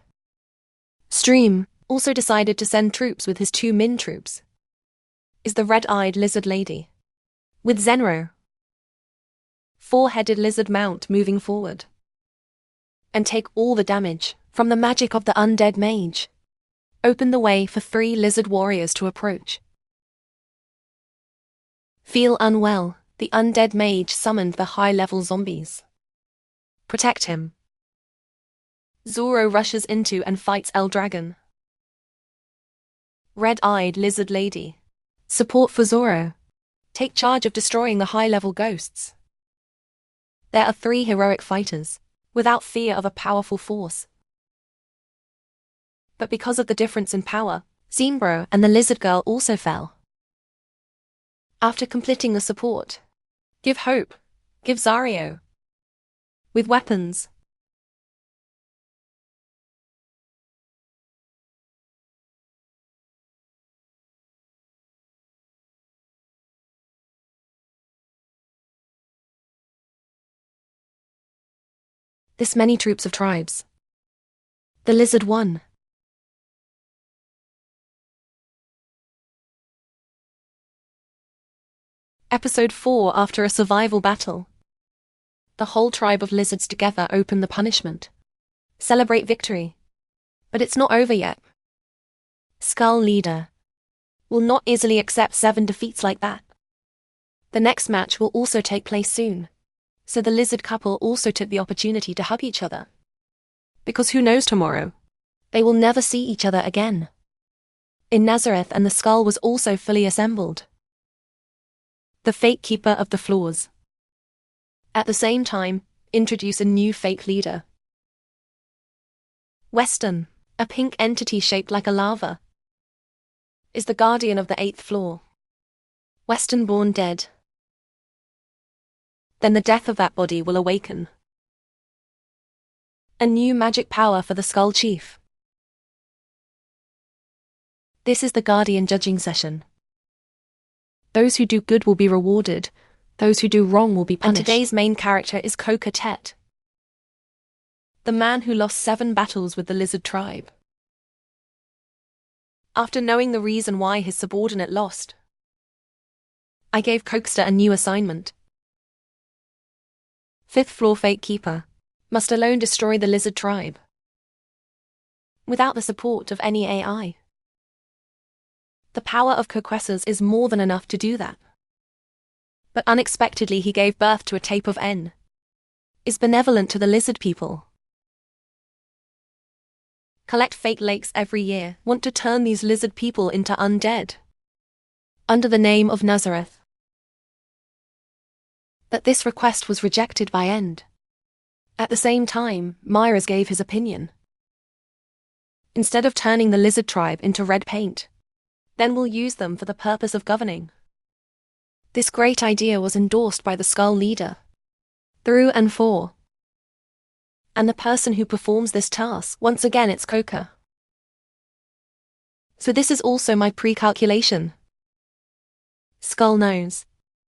Speaker 1: Stream also decided to send troops with his 2 min troops. Is the red-eyed lizard lady. With Zenro. 4-headed lizard mount moving forward. And take all the damage from the magic of the undead mage. Open the way for 3 lizard warriors to approach. Feel unwell. The undead mage summoned the high-level zombies. Protect him. Zoro rushes into and fights El Dragon. Red-eyed lizard lady. Support for Zoro. Take charge of destroying the high-level ghosts. There are 3 heroic fighters, without fear of a powerful force. But because of the difference in power, Zimbro and the lizard girl also fell. After completing the support, give hope, give Zario. With weapons. This many troops of tribes. The lizard won. Episode 4. After a survival battle. The whole tribe of lizards together open the punishment. Celebrate victory. But it's not over yet. Skull leader will not easily accept 7 defeats like that. The next match will also take place soon. So the lizard couple also took the opportunity to hug each other. Because who knows tomorrow? They will never see each other again. In Nazareth, and the skull was also fully assembled. The fake keeper of the floors. At the same time, introduce a new fake leader. Weston, a pink entity shaped like a lava, is the guardian of the 8th floor. Weston born dead. Then the death of that body will awaken. A new magic power for the Skull Chief. This is the Guardian judging session. Those who do good will be rewarded, those who do wrong will be punished. And today's main character is Coca Tet, the man who lost 7 battles with the lizard tribe. After knowing the reason why his subordinate lost, I gave Cokester a new assignment. 5th floor fake keeper must alone destroy the lizard tribe, without the support of any AI. The power of Coquesas is more than enough to do that. But unexpectedly he gave birth to a tape of N. Is benevolent to the lizard people. Collect fake lakes every year, want to turn these lizard people into undead. Under the name of Nazareth. But this request was rejected by End. At the same time, Myers gave his opinion. Instead of turning the lizard tribe into red paint, then we'll use them for the purpose of governing. This great idea was endorsed by the Skull leader, through and for. And the person who performs this task, once again it's Coca. So this is also my pre-calculation. Skull knows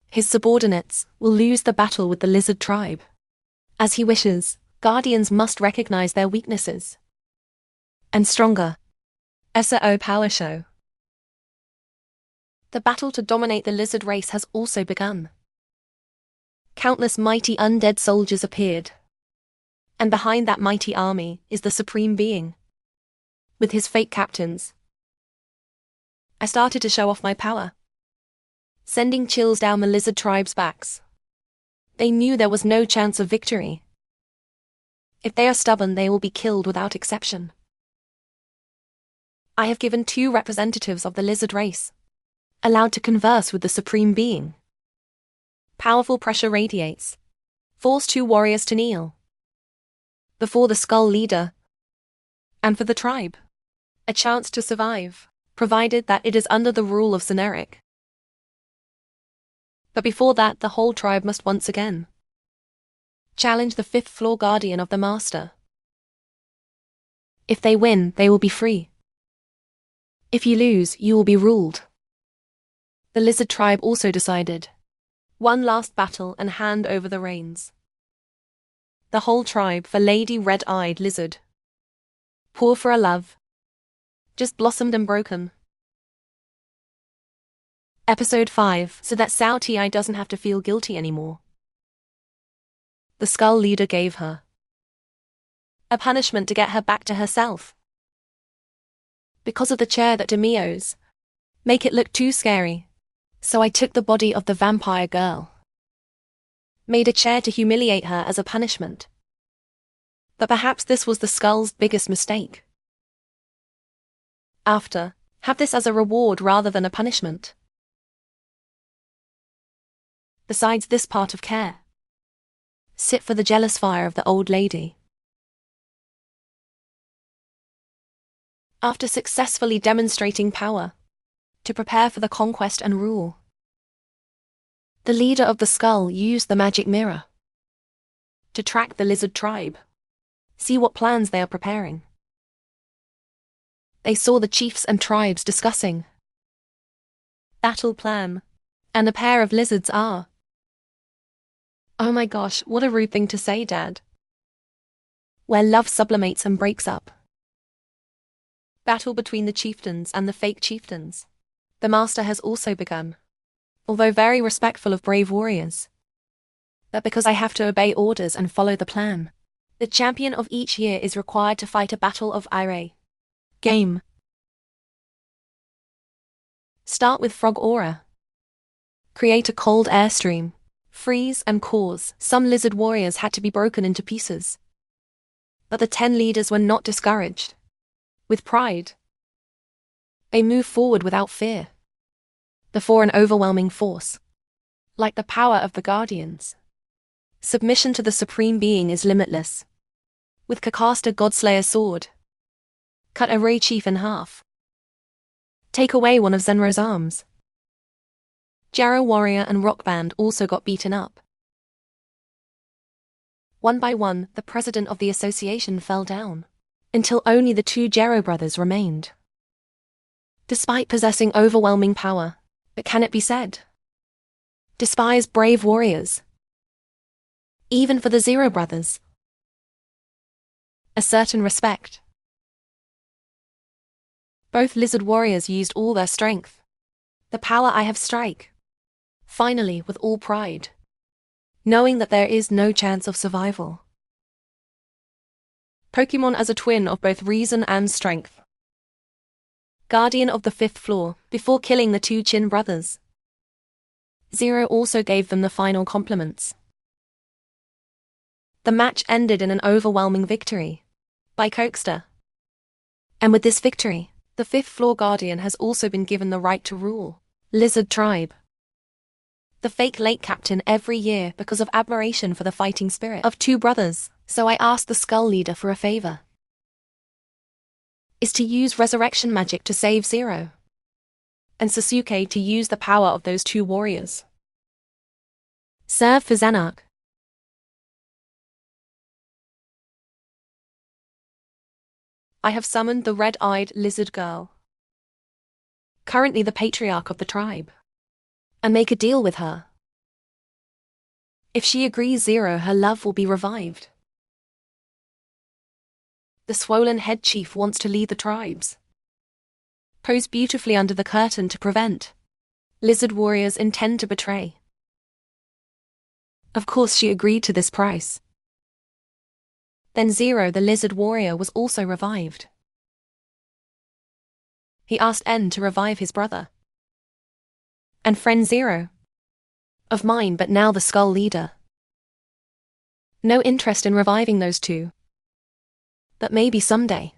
Speaker 1: his subordinates will lose the battle with the lizard tribe. As he wishes, Guardians must recognize their weaknesses. And stronger. SAO Power Show. The battle to dominate the lizard race has also begun. Countless mighty undead soldiers appeared. And behind that mighty army is the Supreme Being. With his fake captains. I started to show off my power, sending chills down the lizard tribe's backs. They knew there was no chance of victory. If they are stubborn, they will be killed without exception. I have given 2 representatives of the lizard race, allowed to converse with the Supreme Being. Powerful pressure radiates. Force 2 warriors to kneel before the Skull leader, and for the tribe, a chance to survive, provided that it is under the rule of Ceneric. But before that, the whole tribe must once again challenge the 5th floor guardian of the Master. If they win, they will be free. If you lose, you will be ruled. The lizard tribe also decided. One last battle and hand over the reins. The whole tribe for Lady Red-Eyed Lizard. Poor for a love. Just blossomed and broken. Episode 5, so that Sao Ti doesn't have to feel guilty anymore. The Skull leader gave her a punishment to get her back to herself. Because of the chair that Demio's make it look too scary, so I took the body of the vampire girl. Made a chair to humiliate her as a punishment. But perhaps this was the Skull's biggest mistake. After, have this as a reward rather than a punishment. Besides this part of care, sit for the jealous fire of the old lady. After successfully demonstrating power, to prepare for the conquest and rule, the leader of the Skull used the magic mirror to track the lizard tribe, see what plans they are preparing. They saw the chiefs and tribes discussing battle plan, and a pair of lizards are. Oh my gosh, what a rude thing to say, Dad. Where love sublimates and breaks up. Battle between the chieftains and the fake chieftains. The Master has also begun. Although very respectful of brave warriors. But because I have to obey orders and follow the plan, the champion of each year is required to fight a battle of Ire. Game. Start with Frog Aura. Create a cold airstream. Freeze and cause. Some lizard warriors had to be broken into pieces. But the 10 leaders were not discouraged. With pride, they moved forward without fear. Before an overwhelming force, like the power of the Guardians. Submission to the Supreme Being is limitless. With Kakasta Godslayer sword, cut a Ray Chief in half. Take away one of Zenro's arms. Jarrow Warrior and Rock Band also got beaten up. One by one, the president of the association fell down, until only the 2 Jarrow brothers remained. Despite possessing overwhelming power, but can it be said? Despise brave warriors. Even for the Zero brothers. A certain respect. Both lizard warriors used all their strength. The power I have strike. Finally, with all pride. Knowing that there is no chance of survival. Pokemon as a twin of both reason and strength. Guardian of the 5th floor, before killing the 2 Chin brothers. Zero also gave them the final compliments. The match ended in an overwhelming victory by Cokester. And with this victory, the fifth floor guardian has also been given the right to rule Lizard Tribe, the fake lake captain, every year because of admiration for the fighting spirit of two brothers. So I asked the Skull Leader for a favor. Is to use resurrection magic to save Zero, and Sasuke to use the power of those two warriors. Serve for Zanark. I have summoned the red-eyed lizard girl, currently the patriarch of the tribe, and make a deal with her. If she agrees, Zero, her love will be revived. The swollen head chief wants to lead the tribes. Pose beautifully under the curtain to prevent lizard warriors intend to betray. Of course she agreed to this price. Then Zero, the lizard warrior, was also revived. He asked N to revive his brother and friend Zero of mine, but now the Skull Leader. No interest in reviving those two. But maybe someday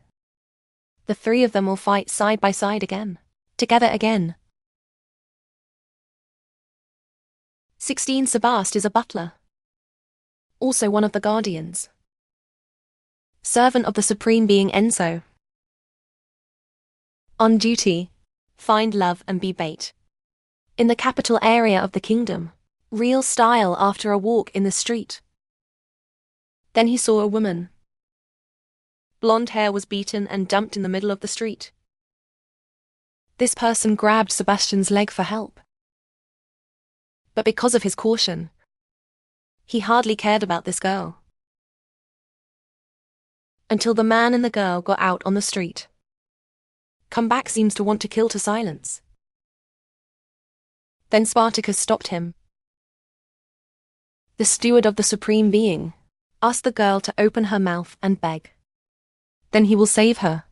Speaker 1: the three of them will fight side by side again, together again. 16 Sebast is a butler, also one of the guardians, servant of the supreme being Enso. On duty, find love and be bait. In the capital area of the kingdom, real style after a walk in the street. Then he saw a woman. Blonde hair was beaten and dumped in the middle of the street. This person grabbed Sebastian's leg for help. But because of his caution, he hardly cared about this girl. Until the man and the girl got out on the street. Comeback seems to want to kill to silence. Then Spartacus stopped him. The steward of the supreme being asked the girl to open her mouth and beg. Then he will save her,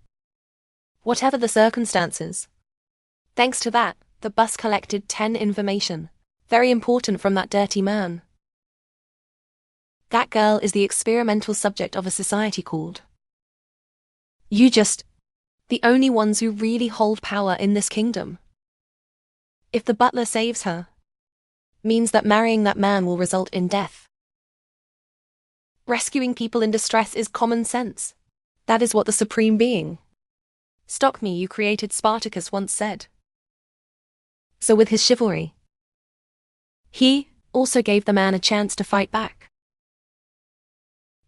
Speaker 1: whatever the circumstances. Thanks to that, the bus collected 10 information, very important, from that dirty man. That girl is the experimental subject of a society called You Just, the only ones who really hold power in this kingdom. If the butler saves her, means that marrying that man will result in death. Rescuing people in distress is common sense. That is what the supreme being, "Stock me, you created," Spartacus once said. So with his chivalry, he also gave the man a chance to fight back.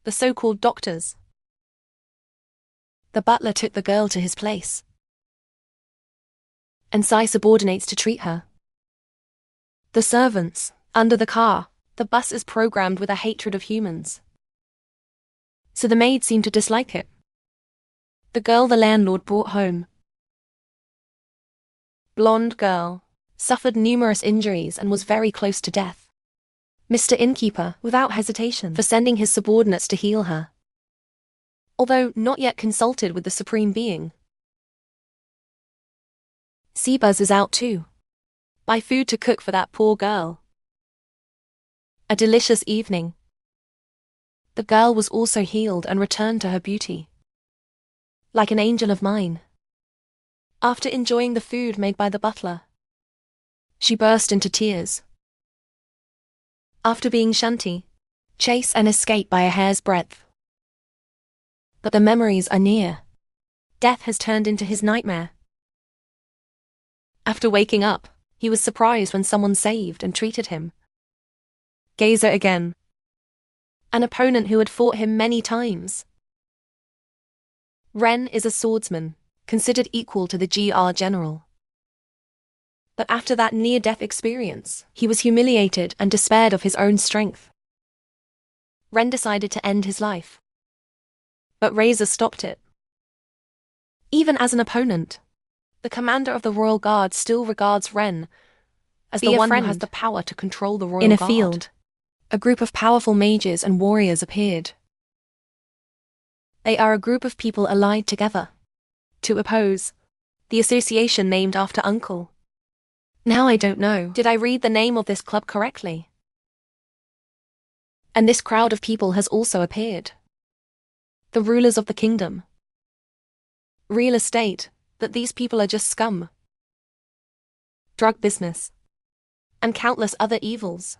Speaker 1: The so-called doctors. The butler took the girl to his place, and Sai subordinates to treat her. The servants, under the car, the bus is programmed with a hatred of humans. So the maid seemed to dislike it. The girl the landlord brought home, blonde girl, suffered numerous injuries and was very close to death. Mr. Innkeeper, without hesitation, for sending his subordinates to heal her, although not yet consulted with the supreme being. Sebuz is out too. Buy food to cook for that poor girl. A delicious evening. The girl was also healed and returned to her beauty, like an angel of mine. After enjoying the food made by the butler, she burst into tears. After being shanty, chase and escape by a hair's breadth. But the memories are near. Death has turned into his nightmare. After waking up, he was surprised when someone saved and treated him. Gazer again. An opponent who had fought him many times. Ren is a swordsman, considered equal to the GR general. But after that near-death experience, he was humiliated and despaired of his own strength. Ren decided to end his life. But Razor stopped it. Even as an opponent, the commander of the Royal Guard still regards Ren as the one who has the power to control the Royal Guard. In a field, a group of powerful mages and warriors appeared. They are a group of people allied together to oppose the association named after Uncle Now I don't know. Did I read the name of this club correctly? And this crowd of people has also appeared. The rulers of the kingdom. Real estate, that these people are just scum. Drug business. And countless other evils.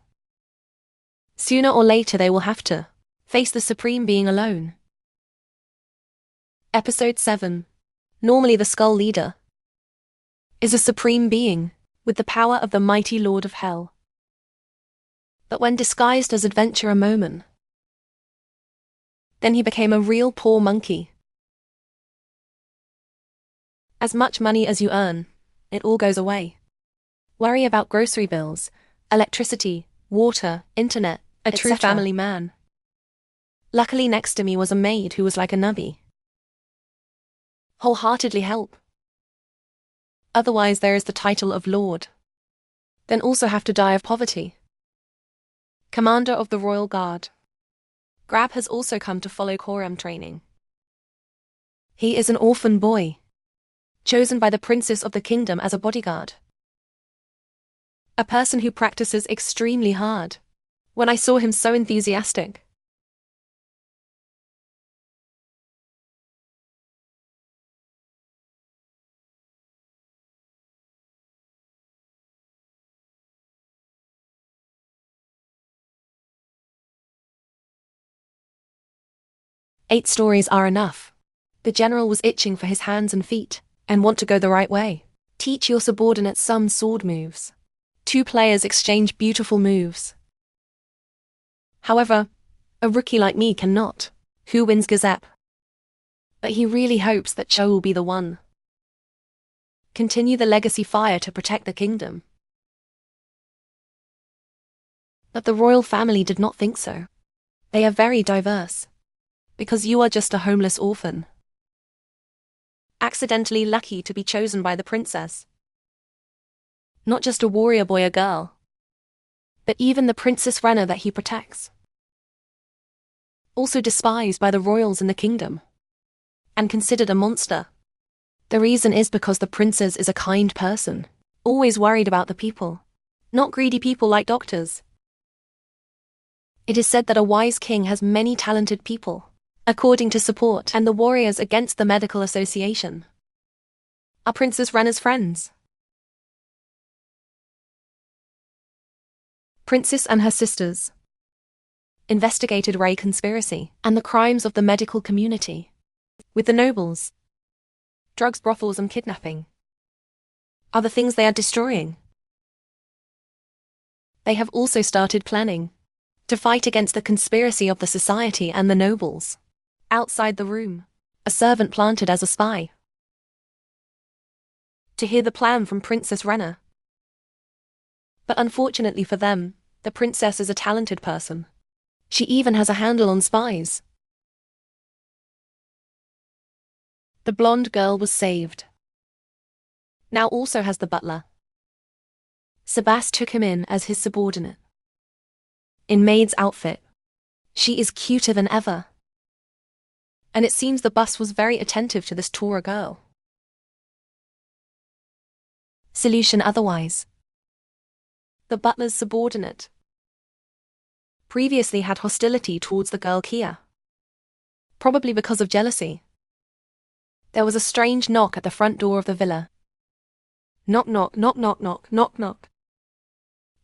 Speaker 1: Sooner or later they will have to face the Supreme Being alone. Episode 7. Normally the Skull Leader is a supreme being with the power of the mighty Lord of Hell. But when disguised as Adventurer Moman, then he became a real poor monkey. As much money as you earn, it all goes away. Worry about grocery bills, electricity, water, internet, a true family man. Luckily next to me was a maid who was like a nubby. Wholeheartedly help. Otherwise there is the title of Lord. Then also have to die of poverty. Commander of the Royal Guard. Grab has also come to follow Quorum training. He is an orphan boy, chosen by the princess of the kingdom as a bodyguard. A person who practices extremely hard. When I saw him so enthusiastic. Eight stories are enough. The general was itching for his hands and feet, and want to go the right way. Teach your subordinates some sword moves. 2 players exchange beautiful moves. However, a rookie like me cannot. Who wins Gazep? But he really hopes that Cho will be the one. Continue the legacy fire to protect the kingdom. But the royal family did not think so. They are very diverse. Because you are just a homeless orphan. Accidentally lucky to be chosen by the princess. Not just a warrior boy or girl, but even the Princess Renna that he protects. Also despised by the royals in the kingdom, and considered a monster. The reason is because the princess is a kind person, always worried about the people, not greedy people like doctors. It is said that a wise king has many talented people, according to support and the warriors against the medical association. Are Princess Renna's friends? Princess and her sisters investigated Ray conspiracy and the crimes of the medical community. With the nobles, drugs, brothels and kidnapping are the things they are destroying. They have also started planning to fight against the conspiracy of the society and the nobles. Outside the room, a servant planted as a spy. To hear the plan from Princess Renna. But unfortunately for them, the princess is a talented person. She even has a handle on spies. The blonde girl was saved. Now also has the butler. Sebas took him in as his subordinate. In maid's outfit. She is cuter than ever. And it seems the bus was very attentive to this taller girl. Solution otherwise. The butler's subordinate previously had hostility towards the girl Kia. Probably because of jealousy. There was a strange knock at the front door of the villa. Knock knock knock knock knock knock knock.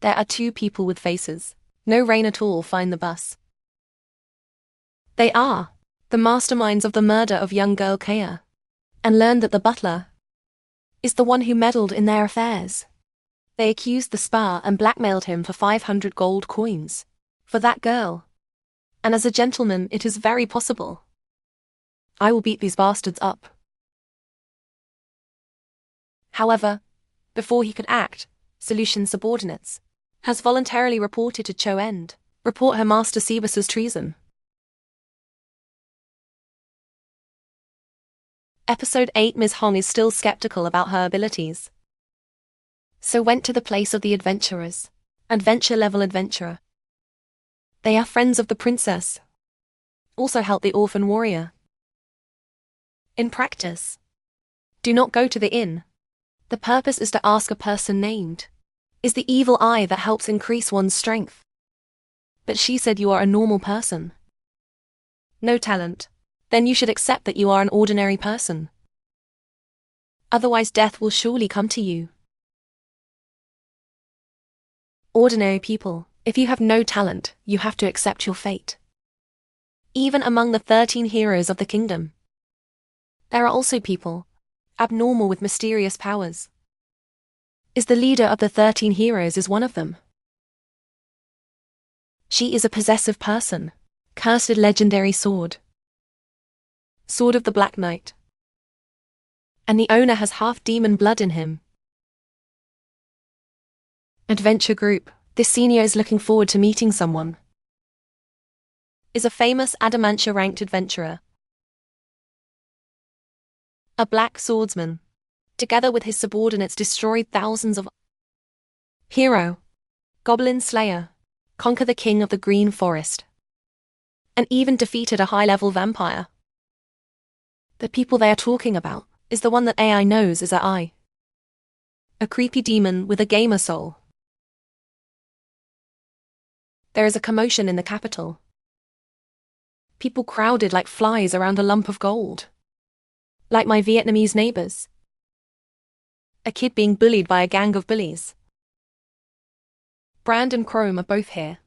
Speaker 1: There are 2 people with faces. No rain at all find the bus. They are the masterminds of the murder of young girl Kea, and learned that the butler is the one who meddled in their affairs. They accused the spa and blackmailed him for 500 gold coins for that girl. And as a gentleman, it is very possible. I will beat these bastards up. However, before he could act, Solution subordinates has voluntarily reported to Cho End, report her master Sebas's treason. Episode 8. Ms. Hong is still skeptical about her abilities. So went to the place of the adventurers. Adventure-level adventurer. They are friends of the princess. Also help the orphan warrior. In practice, do not go to the inn. The purpose is to ask a person named is the evil eye that helps increase one's strength. But she said you are a normal person. No talent. Then you should accept that you are an ordinary person. Otherwise death will surely come to you. Ordinary people, if you have no talent, you have to accept your fate. Even among the 13 heroes of the kingdom, there are also people abnormal with mysterious powers. Is the leader of the 13 heroes is one of them. She is a possessive person. Cursed legendary sword. Sword of the Black Knight. And the owner has half demon blood in him. Adventure group. This senior is looking forward to meeting someone. Is a famous Adamantia ranked adventurer. A black swordsman. Together with his subordinates destroyed thousands of hero. Goblin slayer. Conquer the king of the green forest. And even defeated a high-level vampire. The people they are talking about is the one that AI knows is AI. A creepy demon with a gamer soul. There is a commotion in the capital. People crowded like flies around a lump of gold. Like my Vietnamese neighbors. A kid being bullied by a gang of bullies. Brand and Chrome are both here.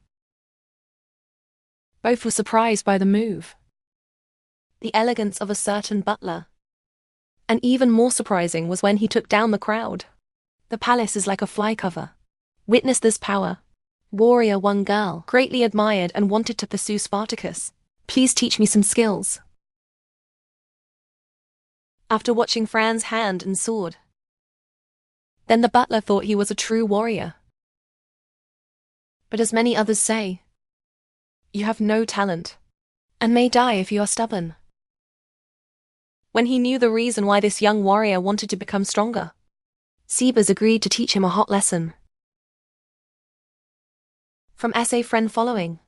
Speaker 1: Both were surprised by the move. The elegance of a certain butler. And even more surprising was when he took down the crowd. The palace is like a fly cover. Witness this power. Warrior 1 girl, greatly admired and wanted to pursue Spartacus. Please teach me some skills. After watching Fran's hand and sword. Then the butler thought he was a true warrior. But as many others say, you have no talent, and may die if you are stubborn. When he knew the reason why this young warrior wanted to become stronger, Sebas agreed to teach him a hot lesson. From essay friend following.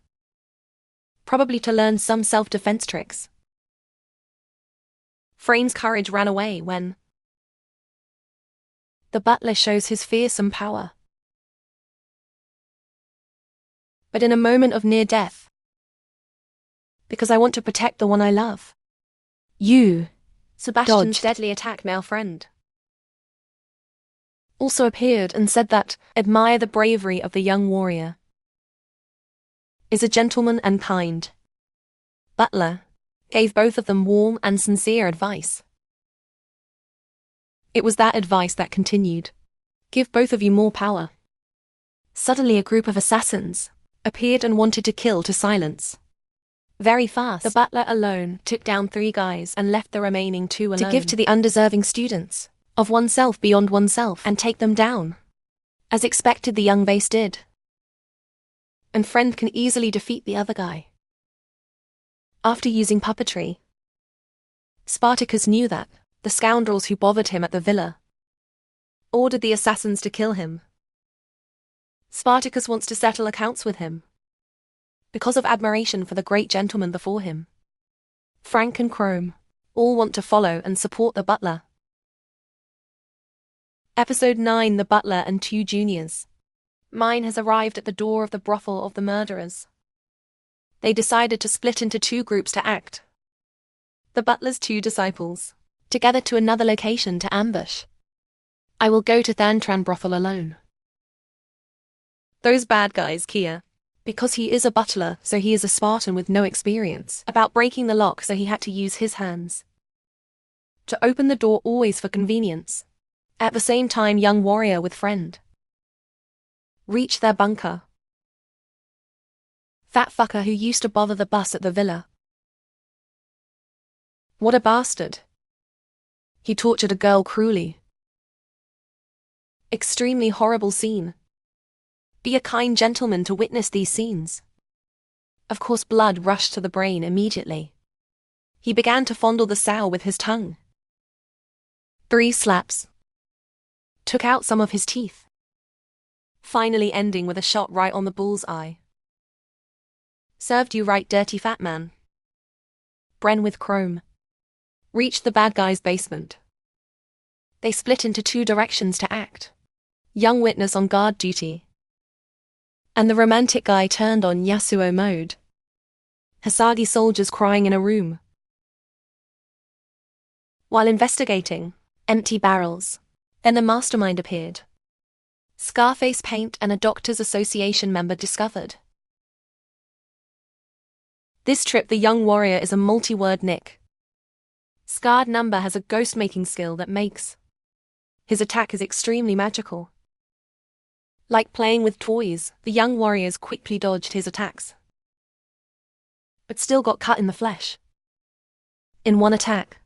Speaker 1: Probably to learn some self-defense tricks. Frane's courage ran away when the butler shows his fearsome power. But in a moment of near death, because I want to protect the one I love. You, Sebastian's deadly attack male friend, also appeared and said that, admire the bravery of the young warrior. Is a gentleman and kind. Butler gave both of them warm and sincere advice. It was that advice that continued. Give both of you more power. Suddenly a group of assassins appeared and wanted to kill to silence. Very fast, the butler alone took down 3 guys and left the remaining 2 alone. To give to the undeserving students of oneself beyond oneself and take them down. As expected, the young vase did. And friend can easily defeat the other guy. After using puppetry, Spartacus knew that the scoundrels who bothered him at the villa ordered the assassins to kill him. Spartacus wants to settle accounts with him because of admiration for the great gentleman before him. Frank and Chrome all want to follow and support the butler. Episode 9. The Butler and 2 Juniors. Mine has arrived at the door of the brothel of the murderers. They decided to split into 2 groups to act. The butler's 2 disciples, together to another location to ambush. I will go to Thantran brothel alone. Those bad guys, Kia. Because he is a butler, so he is a Spartan with no experience about breaking the lock, so he had to use his hands to open the door, always for convenience. At the same time, young warrior with friend reached their bunker. Fat fucker who used to bother the bus at the villa. What a bastard. He tortured a girl cruelly. Extremely horrible scene. Be a kind gentleman to witness these scenes. Of course, blood rushed to the brain immediately. He began to fondle the sow with his tongue. 3 slaps. Took out some of his teeth. Finally ending with a shot right on the bull's eye. Served you right, dirty fat man. Bren with Chrome reached the bad guy's basement. They split into two directions to act. Young witness on guard duty, and the romantic guy turned on Yasuo mode. Hisagi soldiers crying in a room. While investigating, empty barrels. Then the mastermind appeared. Scarface paint and a Doctors Association member discovered. This trip the young warrior is a multi-word Nick. Scarred number has a ghost-making skill that makes his attack is extremely magical. Like playing with toys, the young warriors quickly dodged his attacks, but still got cut in the flesh. In one attack,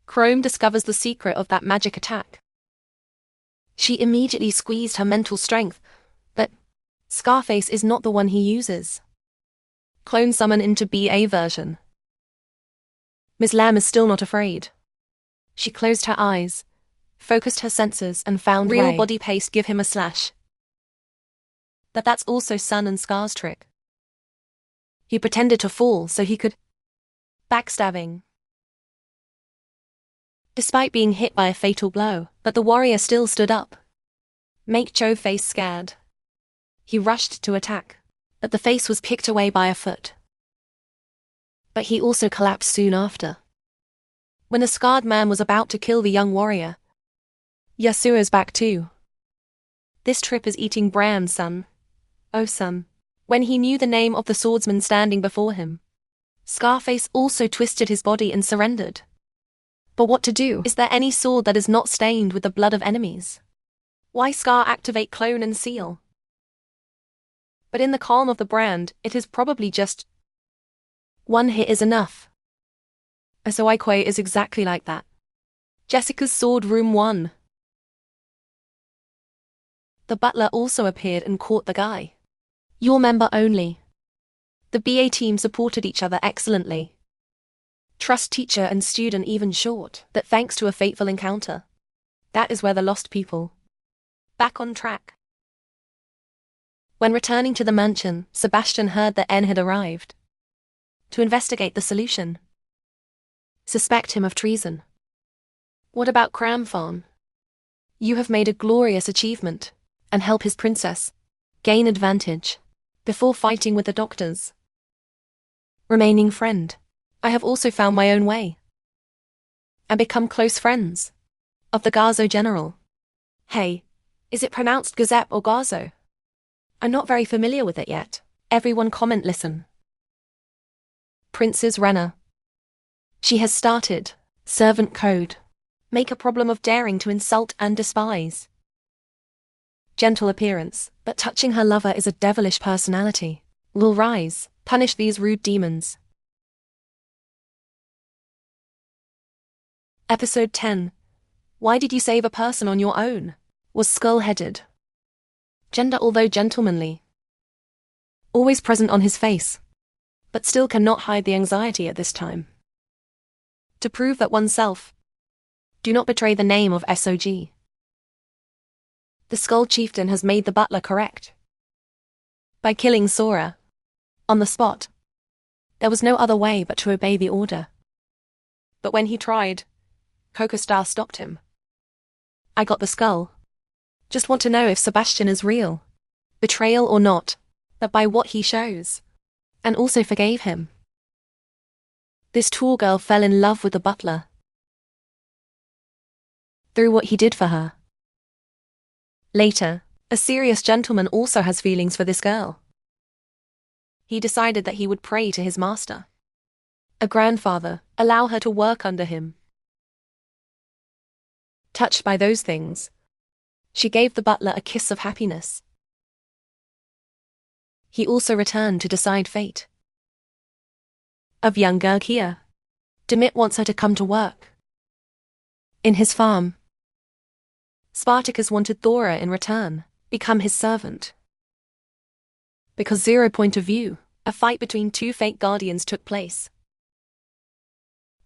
Speaker 1: Chrome discovers the secret of that magic attack. She immediately squeezed her mental strength, but Scarface is not the one he uses. Clone summon into BA version. Ms. Lam is still not afraid. She closed her eyes, focused her senses, and found real body paste give him a slash. That's also Sun and Scar's trick. He pretended to fall so he could backstabbing. Despite being hit by a fatal blow, but the warrior still stood up. Make Cho face scared. He rushed to attack, but the face was picked away by a foot. But he also collapsed soon after. When the scarred man was about to kill the young warrior, Yasuo's back too. This trip is eating bran, son. Oh, son. When he knew the name of the swordsman standing before him, Scarface also twisted his body and surrendered. But what to do? Is there any sword that is not stained with the blood of enemies? Why Scar activate clone and seal? But in the calm of the brand, it is probably just one hit is enough. Asoikwe is exactly like that. Jessica's sword room 1. The butler also appeared and caught the guy. Your member only. The BA team supported each other excellently. Trust teacher and student even short, that thanks to a fateful encounter. That is where the lost people. Back on track. When returning to the mansion, Sebastian heard that N had arrived to investigate the solution. Suspect him of treason. What about Cramphon? You have made a glorious achievement, and help his princess gain advantage before fighting with the doctors. Remaining friend. I have also found my own way and become close friends of the Garzo general. Hey, is it pronounced Gazep or Garzo? I'm not very familiar with it yet. Everyone comment listen. Princess Renna. She has started servant code. Make a problem of daring to insult and despise. Gentle appearance, but touching her lover is a devilish personality. Will rise, punish these rude demons. Episode 10. Why did you save a person on your own? Was skull-headed. Gender although gentlemanly. Always present on his face. But still cannot hide the anxiety at this time. To prove that oneself. Do not betray the name of SOG. The Skull Chieftain has made the butler correct. By killing Sora. On the spot. There was no other way but to obey the order. But when he tried, Coco Star stopped him. I got the skull. Just want to know if Sebastian is real. Betrayal or not, but by what he shows. And also forgave him. This tall girl fell in love with the butler. Through what he did for her. Later, a serious gentleman also has feelings for this girl. He decided that he would pray to his master. A grandfather, allow her to work under him. Touched by those things, she gave the butler a kiss of happiness. He also returned to decide fate of young Gergia. Demit wants her to come to work in his farm. Spartacus wanted Thora in return, become his servant. Because Zero point of view, a fight between two fake guardians took place.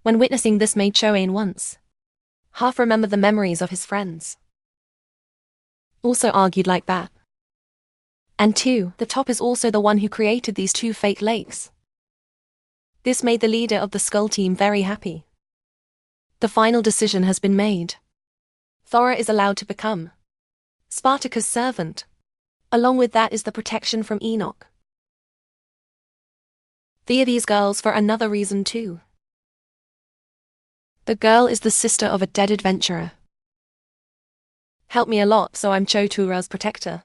Speaker 1: When witnessing this made Choane once half remember the memories of his friends. Also argued like that. And 2, the top is also the one who created these two fake lakes. This made the leader of the Skull team very happy. The final decision has been made. Thora is allowed to become Spartacus' servant. Along with that is the protection from Enoch. These girls for another reason too. The girl is the sister of a dead adventurer. Helped me a lot, so I'm Chotura's protector.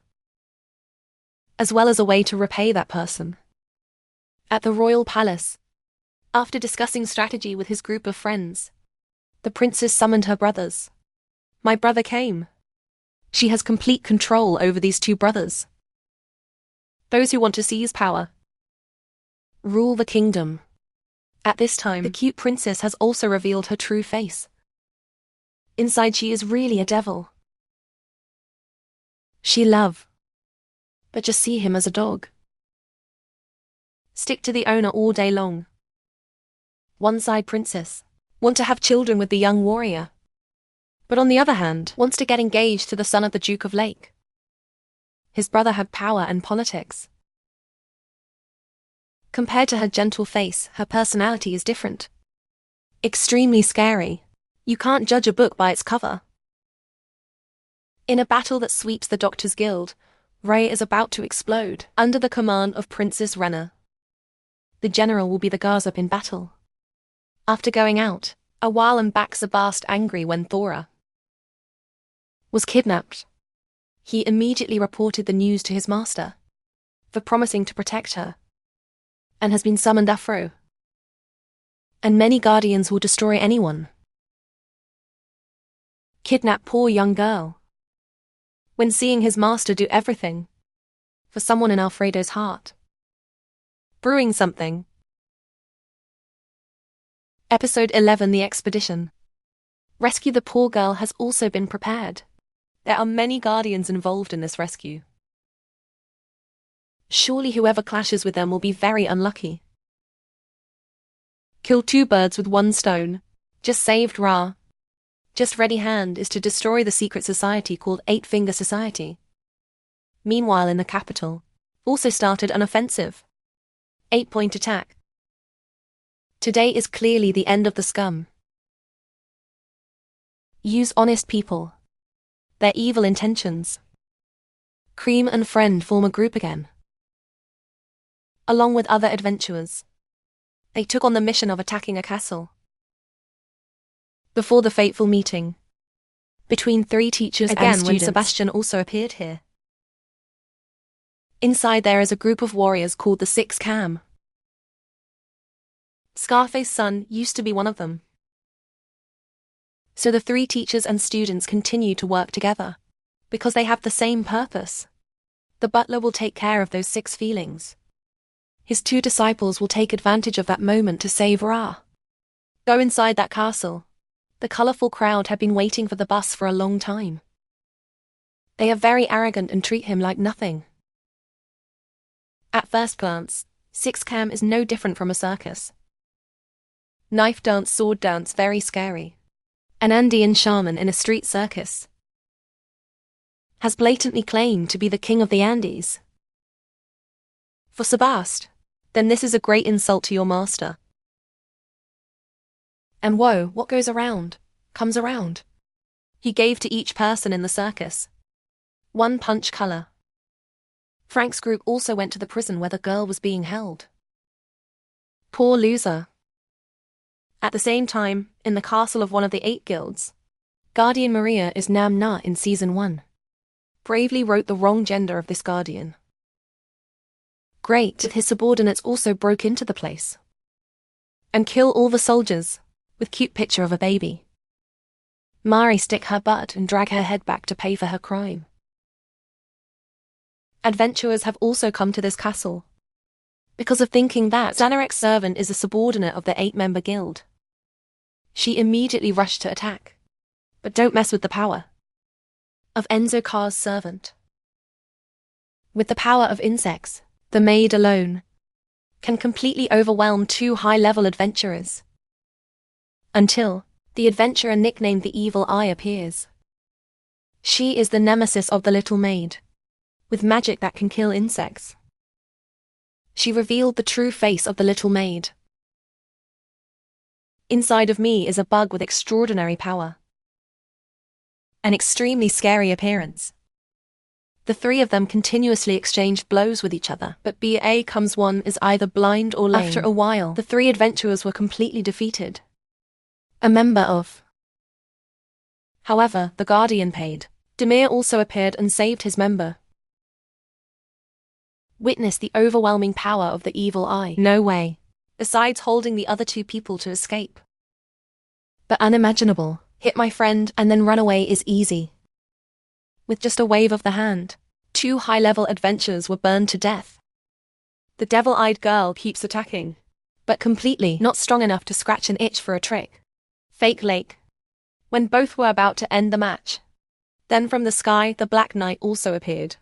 Speaker 1: As well as a way to repay that person. At the royal palace, after discussing strategy with his group of friends, the princess summoned her brothers. My brother came. She has complete control over these two brothers. Those who want to seize power. Rule the kingdom. At this time, the cute princess has also revealed her true face. Inside she is really a devil. She love, but just see him as a dog. Stick to the owner all day long. One side princess, want to have children with the young warrior. But on the other hand, wants to get engaged to the son of the Duke of Lake. His brother had power and politics. Compared to her gentle face, her personality is different. Extremely scary. You can't judge a book by its cover. In a battle that sweeps the Doctors Guild, Ray is about to explode under the command of Princess Renna. The general will be the Garzap in battle. After going out, a while and back Sebast angry when Thora was kidnapped. He immediately reported the news to his master for promising to protect her, and has been summoned Afro. And many guardians will destroy anyone. Kidnap poor young girl. When seeing his master do everything for someone in Alfredo's heart. Brewing something. Episode 11, The Expedition. Rescue the poor girl has also been prepared. There are many guardians involved in this rescue. Surely whoever clashes with them will be very unlucky. Kill two birds with one stone. Just saved Ra. Just ready hand is to destroy the secret society called Eight Finger Society. Meanwhile in the capital, also started an offensive. 8-point attack. Today is clearly the end of the scum. Use honest people. Their evil intentions. Cream and Friend form a group again. Along with other adventurers, they took on the mission of attacking a castle. Before the fateful meeting between three teachers again and students. When Sebastian also appeared here. Inside there is a group of warriors called the Six Cam. Scarface's son used to be one of them. So the three teachers and students continue to work together, because they have the same purpose. The butler will take care of those six feelings. His two disciples will take advantage of that moment to save Ra. Go inside that castle. The colourful crowd had been waiting for the bus for a long time. They are very arrogant and treat him like nothing. At first glance, Six Cam is no different from a circus. Knife dance, sword dance, very scary. An Andean shaman in a street circus has blatantly claimed to be the king of the Andes. For Sebast, then this is a great insult to your master. And whoa, what goes around, comes around. He gave to each person in the circus one punch color. Frank's group also went to the prison where the girl was being held. Poor loser. At the same time, in the castle of one of the 8 guilds, Guardian Maria is Namna in Season 1. Bravely wrote the wrong gender of this guardian. Great, his subordinates also broke into the place and kill all the soldiers, with cute picture of a baby. Mari stick her butt and drag her head back to pay for her crime. Adventurers have also come to this castle because of thinking that Xanarek's servant is a subordinate of the 8-member guild. She immediately rushed to attack, but don't mess with the power of Enzo Carr's servant. With the power of insects, the maid alone can completely overwhelm 2 high-level adventurers. Until the adventurer nicknamed the Evil Eye appears. She is the nemesis of the little maid, with magic that can kill insects. She revealed the true face of the little maid. Inside of me is a bug with extraordinary power. an extremely scary appearance. The three of them continuously exchanged blows with each other, but BA comes one is either blind or lame. After a while, the three adventurers were completely defeated. A member of. However, the Guardian paid. Demir also appeared and saved his member. Witness the overwhelming power of the evil eye. No way. Besides holding the other two people to escape. But unimaginable. Hit my friend and then run away is easy. With just a wave of the hand, two high-level adventurers were burned to death. The devil-eyed girl keeps attacking, but completely not strong enough to scratch an itch for a trick. Fake Lake. When both were about to end the match. Then from the sky, the Black Knight also appeared.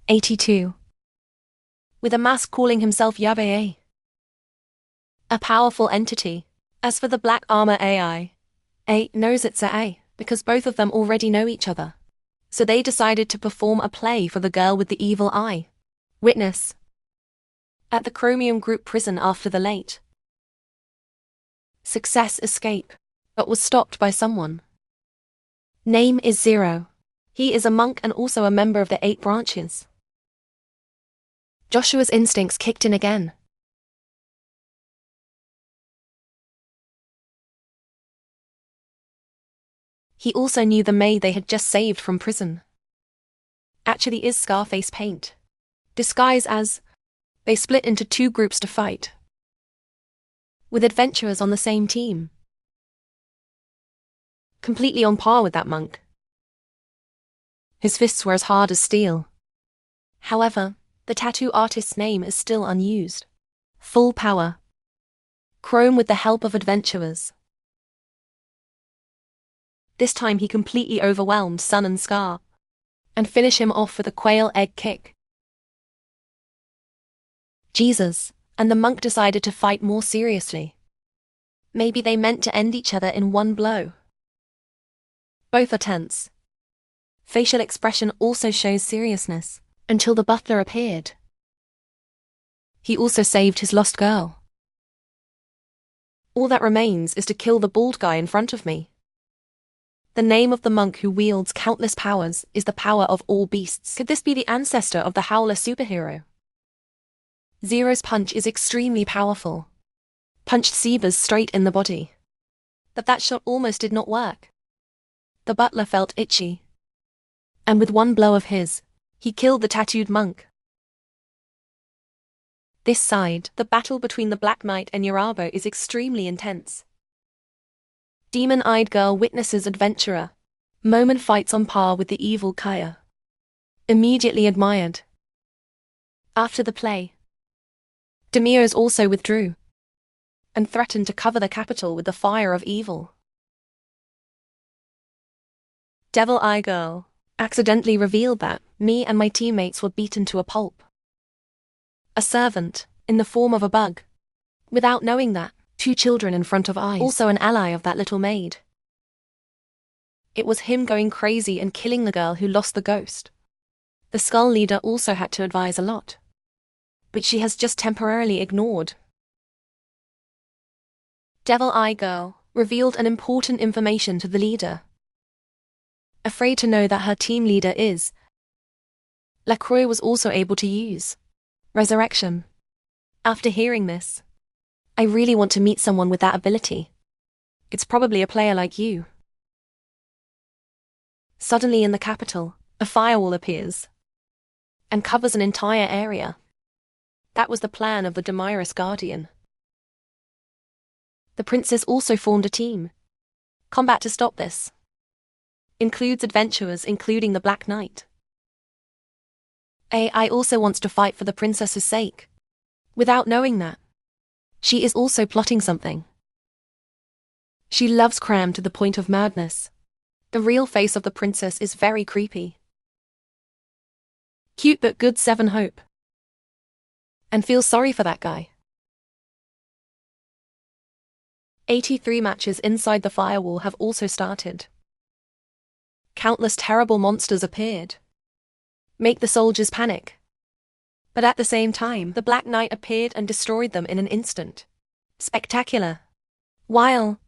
Speaker 1: '82. With a mask calling himself Yabe. A powerful entity. As for the Black Armor AI, A knows it's A because both of them already know each other. So they decided to perform a play for the girl with the evil eye. Witness. At the Chromium Group prison after the late success escape, but was stopped by someone. Name is Zero. He is a monk and also a member of the 8 branches. Joshua's instincts kicked in again. He also knew the maid they had just saved from prison actually is Scarface Paint. Disguised as, they split into 2 groups to fight, with adventurers on the same team. Completely on par with that monk. His fists were as hard as steel. However, the tattoo artist's name is still unused. Full power. Chrome with the help of adventurers. This time he completely overwhelmed Sun and Scar, and finished him off with a quail egg kick. Jesus, and the monk decided to fight more seriously. Maybe they meant to end each other in one blow. Both are tense. Facial expression also shows seriousness, until the butler appeared. He also saved his lost girl. All that remains is to kill the bald guy in front of me. The name of the monk who wields countless powers is the power of all beasts. Could this be the ancestor of the Howler superhero? Zero's punch is extremely powerful. Punched Sebas straight in the body. But that shot almost did not work. The butler felt itchy. And with one blow of his, he killed the tattooed monk. This side, the battle between the Black Knight and Yarabo is extremely intense. Demon-eyed girl witnesses adventurer. Moment fights on par with the evil Kaya. Immediately admired. After the play, Demirs also withdrew and threatened to cover the capital with the fire of evil. Devil Eye Girl accidentally revealed that me and my teammates were beaten to a pulp. A servant, in the form of a bug. Without knowing that, 2 children in front of eyes, also an ally of that little maid. It was him going crazy and killing the girl who lost the ghost. The Skull Leader also had to advise a lot, but she has just temporarily ignored. Devil Eye Girl revealed an important information to the leader. Afraid to know that her team leader is. Lacroix was also able to use Resurrection. After hearing this, I really want to meet someone with that ability. It's probably a player like you. Suddenly in the capital, a firewall appears and covers an entire area. That was the plan of the Demiris Guardian. The princes also formed a team. Combat to stop this. Includes adventurers including the Black Knight. AI also wants to fight for the princess's sake. Without knowing that, she is also plotting something. She loves Cram to the point of madness. The real face of the princess is very creepy. Cute but good 7 Hope. And feels sorry for that guy. 83 matches inside the firewall have also started. Countless terrible monsters appeared. Make the soldiers panic. But at the same time, the Black Knight appeared and destroyed them in an instant. Spectacular. While